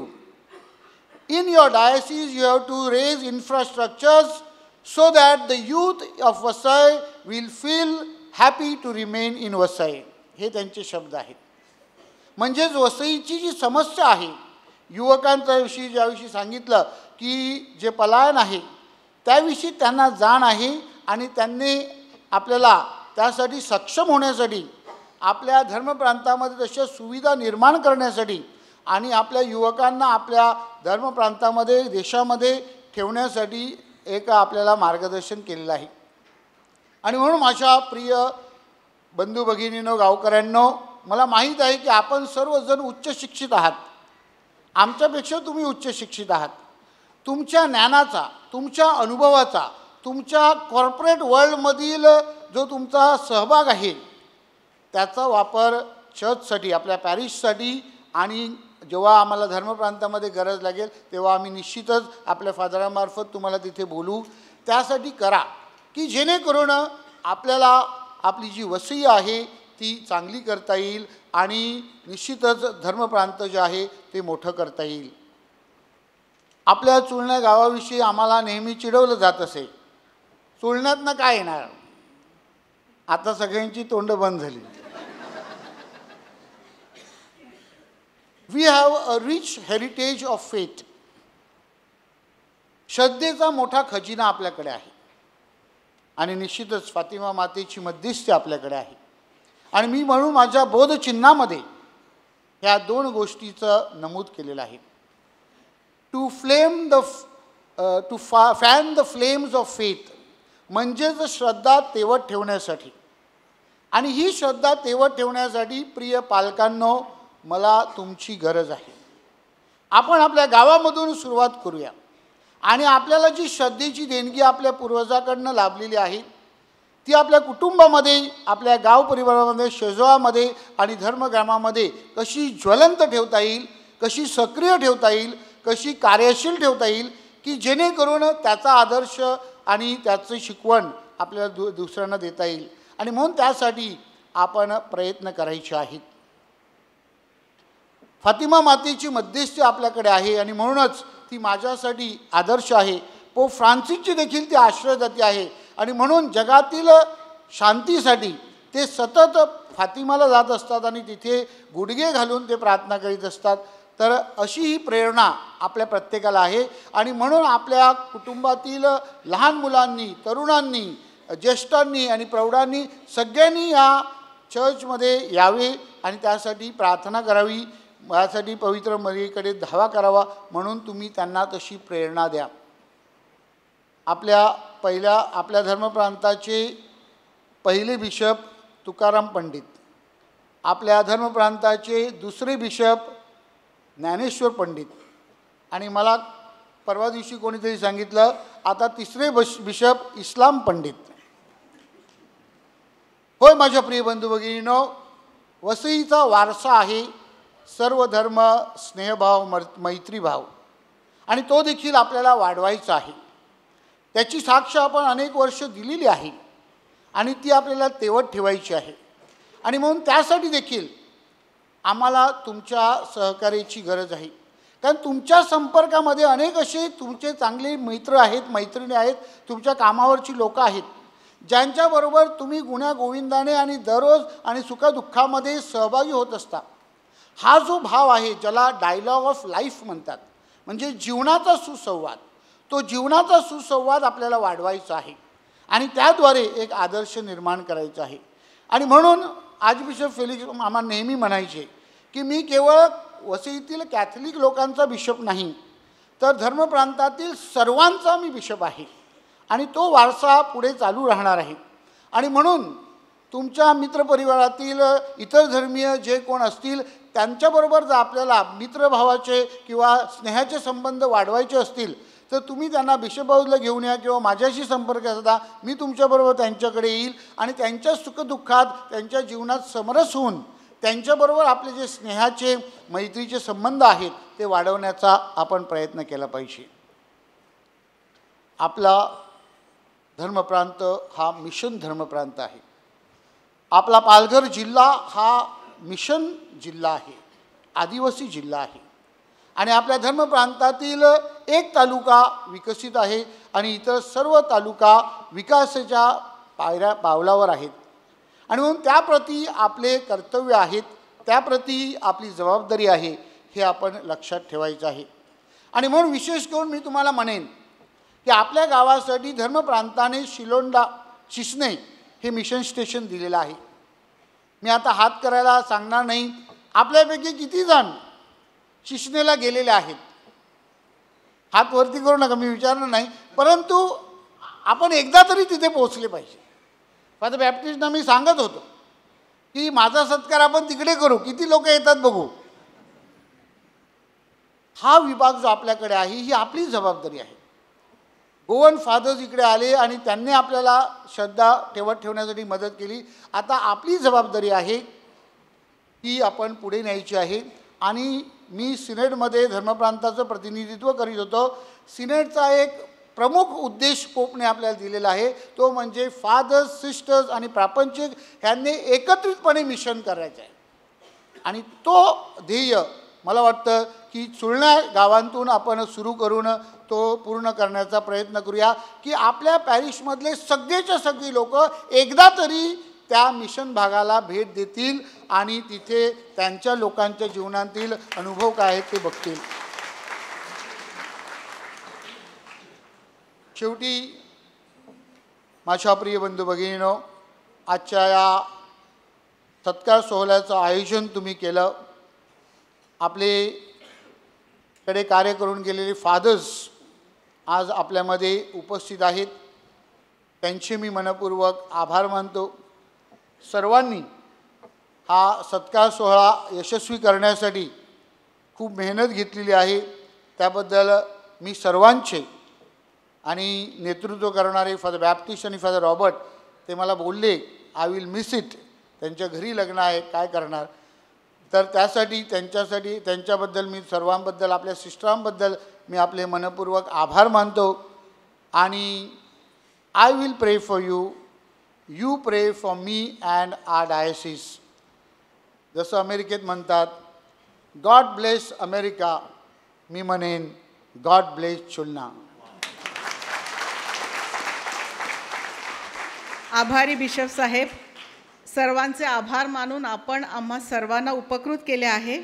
In your diocese, you have to raise infrastructures so that the youth of Vasai will feel happy to remain in Vasai. हे त्यांचे शब्द आहेत. म्हणजेच वसईची जी समस्या आहे, युवकांच्या विषयी ज्याविषयी सांगितलं की जे पलायन आहे त्याविषयी त्यांना जाण आहे आणि त्यांनी आपल्याला त्यासाठी सक्षम होण्यासाठी, आपल्या धर्मप्रांतामध्ये तशा सुविधा निर्माण करण्यासाठी आणि आपल्या युवकांना आपल्या धर्मप्रांतामध्ये देशामध्ये ठेवण्यासाठी एक आपल्याला मार्गदर्शन केलेलं आहे. आणि म्हणून माझ्या प्रिय बंधू भगिनींनो, गावकऱ्यांनो, मला माहीत आहे की आपण सर्वजण उच्च शिक्षित आहात. आमच्यापेक्षा तुम्ही उच्च शिक्षित आहात. तुमच्या ज्ञानाचा, तुमच्या अनुभवाचा, तुमच्या कॉर्पोरेट वर्ल्डमधील जो तुमचा सहभाग आहे त्याचा वापर चर्चसाठी, आपल्या पॅरिशसाठी आणि जेव्हा आम्हाला धर्मप्रांतामध्ये गरज लागेल तेव्हा आम्ही निश्चितच आपल्या फादरामार्फत तुम्हाला तिथे बोलू, त्यासाठी करा की जेणेकरून आपल्याला आपली जी वसई आहे ती चांगली करता येईल आणि निश्चितच धर्मप्रांत जे आहे ते मोठं करता येईल. आपल्या चुलण्या गावाविषयी आम्हाला नेहमी चिडवलं जात असे. चुलण्यातनं काय येणार? आता सगळ्यांची तोंड बंद झाली. We have a rich heritage of faith. श्रद्धेचा मोठा खजिना आपल्याकडे आहे आणि निश्चितच फातिमा मातेची मध्यस्थी आपल्याकडे आहे. आणि मी म्हणून माझ्या बोधचिन्हामध्ये ह्या 2 गोष्टीचं नमूद केलेलं आहे. To fan the flames of faith, म्हणजेच श्रद्धा तेवत ठेवण्यासाठी. आणि ही श्रद्धा तेवत ठेवण्यासाठी प्रिय पालकांनो, मला तुमची गरज आहे. आपण आपल्या गावामधून सुरुवात करूया आणि आपल्याला जी श्रद्धेची देणगी आपल्या पूर्वजाकडनं लाभलेली आहे ती आपल्या कुटुंबामध्ये, आपल्या गाव परिवारामध्ये, शेजोळामध्ये आणि धर्मग्रामामध्ये कशी ज्वलंत ठेवता येईल, कशी सक्रिय ठेवता येईल, कशी कार्यशील ठेवता येईल की जेणेकरून त्याचा आदर्श आणि त्याचं शिकवण आपल्याला दुसऱ्यांना देता येईल. आणि म्हणून त्यासाठी आपण प्रयत्न करायचे आहेत. फातिमा मातेची मध्यस्थी आपल्याकडे आहे आणि म्हणूनच ती माझ्यासाठी आदर्श आहे. पोप फ्रान्सिसची देखील ती आश्रयदाती आहे आणि म्हणून जगातील शांतीसाठी ते सतत फातिमाला जात असतात आणि तिथे गुडघे घालून ते प्रार्थना करीत असतात. तर अशी ही प्रेरणा आपल्या प्रत्येकाला आहे आणि म्हणून आपल्या कुटुंबातील लहान मुलांनी, तरुणांनी, ज्येष्ठांनी आणि प्रौढांनी सगळ्यांनी या चर्चमध्ये यावे आणि त्यासाठी प्रार्थना करावी, यासाठी पवित्र मरियेकडे धावा करावा. म्हणून तुम्ही त्यांना तशी प्रेरणा द्या. आपल्या धर्मप्रांताचे पहिले बिशप तुकाराम पंडित, आपल्या धर्मप्रांताचे दुसरे बिशप ज्ञानेश्वर पंडित आणि मला परवा दिवशी कोणीतरी सांगितलं आता तिसरे बिशप इस्लाम पंडित. होय माझ्या प्रिय बंधू भगिनींनो, वसईचा वारसा आहे सर्व धर्म, स्नेहभाव, मैत्रीभाव आणि तो देखील आपल्याला वाढवायचा आहे. त्याची साक्ष आपण अनेक वर्ष दिलेली आहे आणि ती आपल्याला तेवत ठेवायची आहे. आणि म्हणून त्यासाठी देखील आम्हाला तुमच्या सहकार्याची गरज आहे. कारण तुमच्या संपर्कामध्ये अनेक असे तुमचे चांगले मित्र आहेत, मैत्रिणी आहेत, तुमच्या कामावरची लोक आहेत ज्यांच्याबरोबर तुम्ही गुण्यागोविंदाने आणि दररोज आणि सुखदुःखामध्ये सहभागी होत असता. हा जो भाव आहे ज्याला डायलॉग ऑफ लाईफ म्हणतात, म्हणजे जीवनाचा सुसंवाद, तो जीवनाचा सुसंवाद आपल्याला वाढवायचा आहे आणि त्याद्वारे एक आदर्श निर्माण करायचा आहे. आणि म्हणून आर्चबिशप फेलिक्स आम्हाला नेहमी म्हणायचे की मी केवळ वसईतील कॅथलिक लोकांचा बिशप नाही तर धर्मप्रांतातील सर्वांचा मी बिशप आहे आणि तो वारसा पुढे चालू राहणार आहे. आणि म्हणून तुमच्या मित्रपरिवारातील इतर धर्मीय जे कोण असतील त्यांच्याबरोबर जर आपल्याला मित्रभावाचे किंवा स्नेहाचे संबंध वाढवायचे असतील तर तुम्ही त्यांना बिशप हाऊसला घेऊन या किंवा माझ्याशी संपर्क साधा. मी तुमच्याबरोबर त्यांच्याकडे येईल आणि त्यांच्या सुखदुःखात, त्यांच्या जीवनात समरस होऊन त्यांच्याबरोबर आपले जे स्नेहाचे, मैत्रीचे संबंध आहेत ते वाढवण्याचा आपण प्रयत्न केला पाहिजे. आपला धर्मप्रांत हा मिशन धर्मप्रांत आहे. आपला पालघर जिल्हा हा मिशन जिल्हा आहे, आदिवासी जिल्हा आहे आणि आपल्या धर्मप्रांतातील एक तालुका विकसित आहे आणि इतर सर्व तालुका विकासाच्या पावलावर आहेत. आणि म्हणून त्याप्रती आपले कर्तव्य आहेत, त्याप्रती आपली जबाबदारी आहे, हे आपण लक्षात ठेवायचं आहे. आणि म्हणून विशेष करून मी तुम्हाला म्हणेन की आपल्या गावासाठी धर्मप्रांताने चिसणे हे मिशन स्टेशन दिलेलं आहे. मी आता हात करायला सांगणार नाही, आपल्यापैकी किती जण चिसणेला गेलेले आहेत? हात वरती करू नका, मी विचारणार नाही, परंतु आपण एकदा तरी तिथे पोहोचले पाहिजे. फादर बॅप्टिस्टना मी सांगत होतो की माझा सत्कार आपण तिकडे करू, किती लोक येतात बघू. हा विभाग जो आपल्याकडे आहे ही आपली जबाबदारी आहे. गोवन फादर्स इकडे आले आणि त्यांनी आपल्याला श्रद्धा ठेवण्यासाठी मदत केली. आता आपली जबाबदारी आहे की आपण पुढे न्यायची आहे. आणि मी सिनेटमध्ये धर्मप्रांताचं प्रतिनिधित्व करीत होतो. सिनेटचा एक प्रमुख उद्देश पोपने आपल्याला दिलेला आहे, तो म्हणजे फादर्स, सिस्टर्स आणि प्रापंचिक ह्यांनी एकत्रितपणे मिशन करायचं आहे. आणि तो ध्येय मला वाटतं की चुळण्या गावांतून आपण सुरू करून तो पूर्ण करण्याचा प्रयत्न करूया की आपल्या पॅरिशमधले सगळेच्या सगळी लोक एकदा तरी त्या मिशन भागाला भेट देतील आणि तिथे त्यांच्या लोकांच्या जीवनातील अनुभव काय आहेत ते बघतील. शेवटी माझ्या प्रिय बंधू भगिनींनो, आजच्या या सत्कार सोहळ्याचं आयोजन तुम्ही केलं. आपलेकडे कार्य करून गेलेले फादर्स आज आपल्यामध्ये उपस्थित आहेत. त्यांचे मी मनपूर्वक आभार मानतो. सर्वांनी हा सत्कार सोहळा यशस्वी करण्यासाठी खूप मेहनत घेतलेली आहे, त्याबद्दल मी सर्वांचे आणि नेतृत्व करणारे फादर बॅप्टिस्ट आणि फादर रॉबर्ट ते मला बोलले आय विल मिस इट, त्यांच्या घरी लग्न आहे, काय करणार. तर त्यासाठी त्यांच्याबद्दल मी सर्वांबद्दल, आपल्या सिस्टरांबद्दल मी आपले मनपूर्वक आभार मानतो. आणि I will pray for you, you pray for me and our diocese. जसं अमेरिकेत म्हणतात गॉड ब्लेस अमेरिका, मी म्हणेन गॉड ब्लेस चुलना. आभारी बिशप साहेब, सर्वांचे आभार मानून आपण आम्हा सर्वांना उपकृत केले आहे.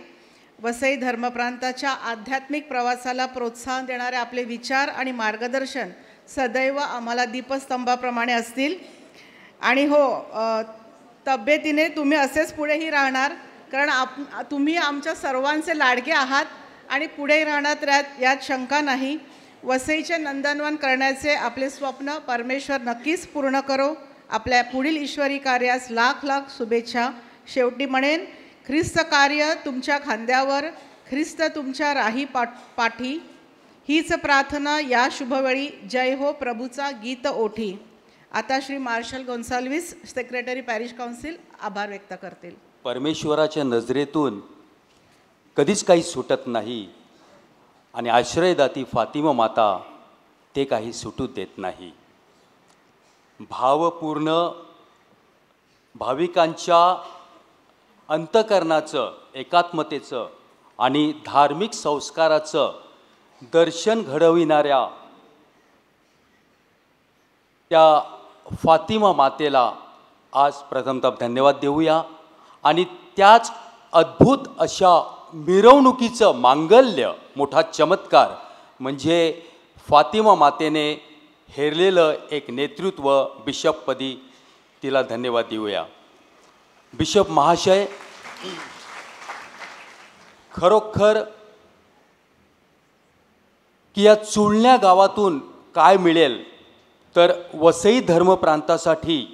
वसई धर्मप्रांताच्या आध्यात्मिक प्रवासाला प्रोत्साहन देणारे आपले विचार आणि मार्गदर्शन सदैव आम्हाला दीपस्तंभाप्रमाणे असतील. आणि हो, तब्येतीने तुम्ही असेच पुढेही राहणार, कारण तुम्ही आमच्या सर्वांचे लाडके आहात आणि पुढेही राहणार यात शंका नाही. वसईचे नंदनवन करण्याचे आपले स्वप्न परमेश्वर नक्कीच पूर्ण करो. आपल्या पुढील ईश्वरी कार्यास लाख लाख शुभेच्छा. शेवटी म्हणेन, ख्रिस्त कार्य तुमच्या खांद्यावर, ख्रिस्त तुमच्या राही पाठी, हीच प्रार्थना या शुभवेळी. जय हो प्रभूचा गीत ओठी. आता Shri Marshall Gonsalves, secretary parish council, आभार व्यक्त करतील. परमेश्वराच्या नजरेतून कधीच काही सुटत नाही आणि आश्रयदाती फातिमा माता ते काही सुटू देत नाही. भावपूर्ण भाविकांच्या अंतःकरणाचं, एकात्मतेचं आणि धार्मिक संस्काराचं दर्शन घडविणाऱ्या त्या फातिमा मातेला आज प्रथमतः धन्यवाद देऊया. आणि त्याच अद्भुत अशा मिरवणुकीचं मांगल्य, मोठा चमत्कार म्हणजे फातिमा मातेने हेरलेलं एक नेतृत्व, बिशपपदी तिला धन्यवाद देऊया. बिशप महाशय, खरोखर की या चुळण्या गावातून काय मिळेल तर वसई धर्मप्रांतासाठी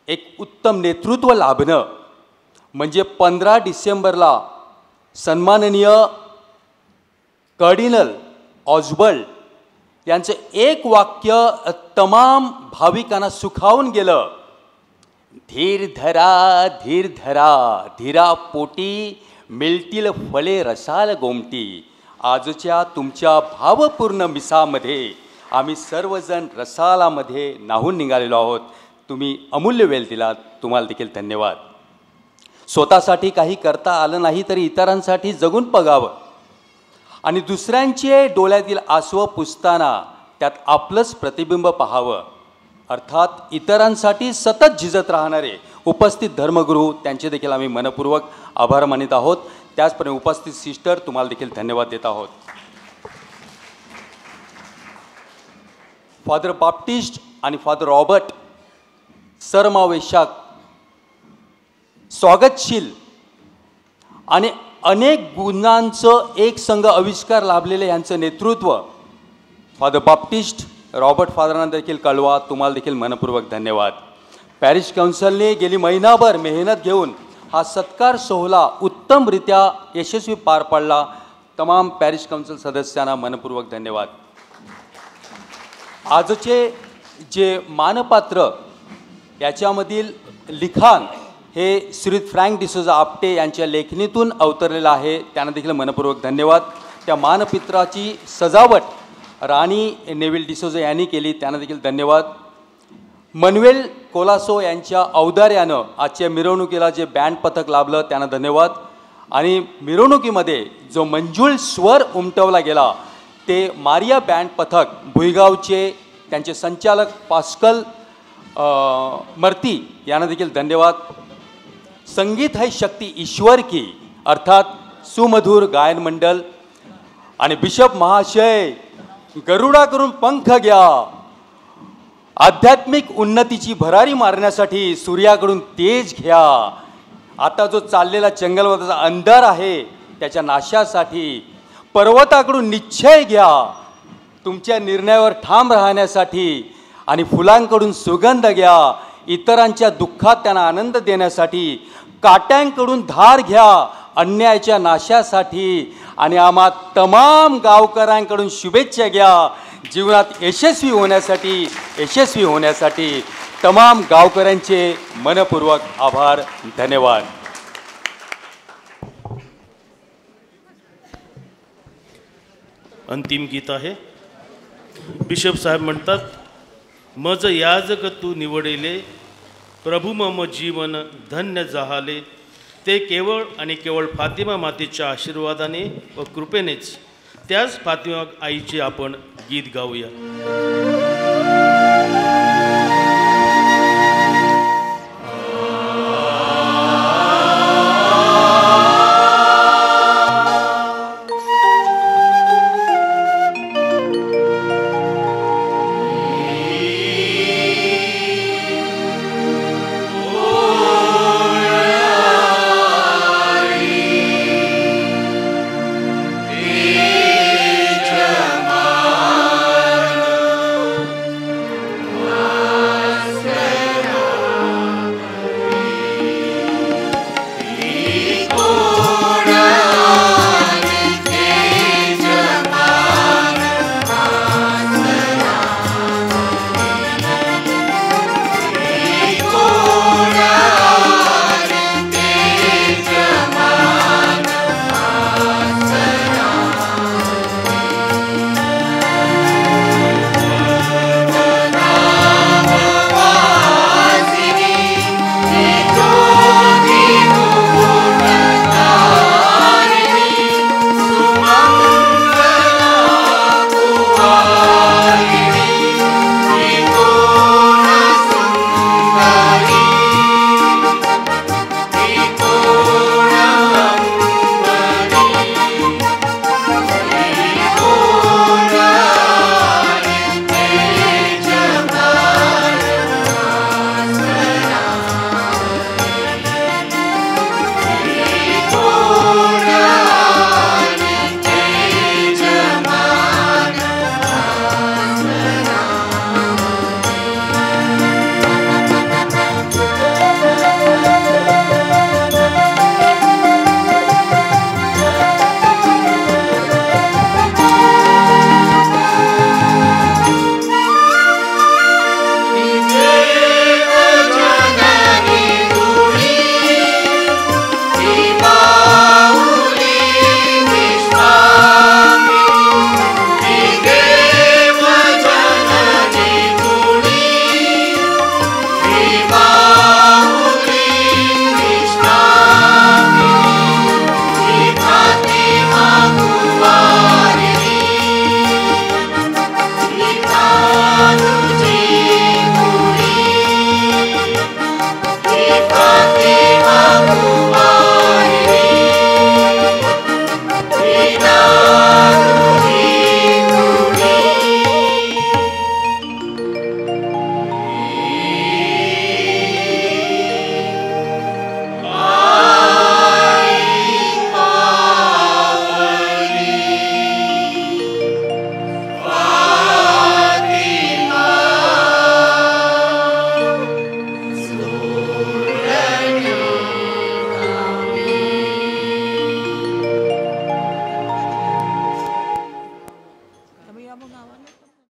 एक उत्तम नेतृत्व लाभणं म्हणजे 15 डिसेंबरला सन्माननीय कर्डिनल ऑस्बर्ट यांचं एक वाक्य तमाम भाविकांना सुखावून गेलं. धीर धरा, धीर धरा, धीरा पोटी मिळतील फळे रसाल गोमटी. आजच्या तुमच्या भावपूर्ण मिसामध्ये आम्ही सर्वजण रसालामध्ये नाहून निघालेलो आहोत. तुम्ही अमूल्य वेळ दिलात, तुम्हाला देखील धन्यवाद. स्वतःसाठी काही करता आलं नाही तरी इतरांसाठी जगून बघावं आणि दुसऱ्यांचे डोळ्यातील आसवं पुसताना त्यात आपलंच प्रतिबिंब पाहावं. अर्थात इतरांसाठी सतत झिजत राहणारे उपस्थित धर्मगुरू त्यांचे देखील आम्ही मनपूर्वक आभार मानित आहोत. त्याचप्रमाणे उपस्थित सिस्टर तुम्हाला देखील धन्यवाद देत आहोत. फादर बाप्टिस्ट आणि फादर रॉबर्ट सरमावेशक, स्वागतशील आणि अनेक गुणांचं एक संघ आविष्कार लाभलेले यांचं नेतृत्व फादर बाप्टिस्ट रॉबर्ट फादरांना देखील कळवा. तुम्हाला देखील मनपूर्वक धन्यवाद. पॅरिश काउन्सिलने गेली महिनाभर मेहनत घेऊन हा सत्कार सोहळा उत्तमरित्या यशस्वी पार पाडला. तमाम पॅरिश काउन्सिल सदस्यांना मनपूर्वक धन्यवाद. आजचे जे मानपात्र याच्यामधील लिखाण हे श्री फ्रँक डिसोजा आपटे यांच्या लेखणीतून अवतरलेलं आहे. त्यांना देखील मनपूर्वक धन्यवाद. त्या मानपत्राची सजावट राणी नेव्हिल डिसोजा यांनी केली. त्यांना देखील धन्यवाद. मनवेल कोलासो यांच्या औदार्यानं आजच्या मिरवणुकीला जे बँड पथक लाभलं त्यांना धन्यवाद. आणि मिरवणुकीमध्ये जो मंजूळ स्वर उमटवला गेला ते मारिया बँड पथक भुईगावचे त्यांचे संचालक पास्कल मर्ती यांना देखील धन्यवाद. संगीत है शक्ती ईश्वर की अर्थात सुमधुर गायन मंडल आणि बिशप महाशय गरुडाकडून पंख घ्या. आध्यात्मिक उन्नतीची भरारी मारण्यासाठी सूर्याकडून तेज घ्या. आता जो चाललेला जंगलवधाचा अंधार आहे त्याच्या नाशासाठी पर्वताकडून निश्चय घ्या. तुमच्या निर्णयावर ठाम राहण्यासाठी आणि फुलांकडून सुगंध घ्या. इतरांच्या दुःखात त्यांना आनंद देण्यासाठी काट्यांकडून धार घ्या. अन्यायाच्या नाशासाठी आणि आम्हा तमाम गावकऱ्यांकडून शुभेच्छा घ्या. जीवनात यशस्वी होण्यासाठी तमाम गावकऱ्यांचे मनपूर्वक आभार. धन्यवाद. अंतिम गीत आहे. बिशप साहेब म्हणतात, मज याजक तू निवडिले प्रभू मम जीवन धन्य जाहाले. ते केवळ आणि केवळ फातिमा मातेच्या आशीर्वादाने व कृपेनेच त्याच फातिमा आईचे आपण गीत गाऊया.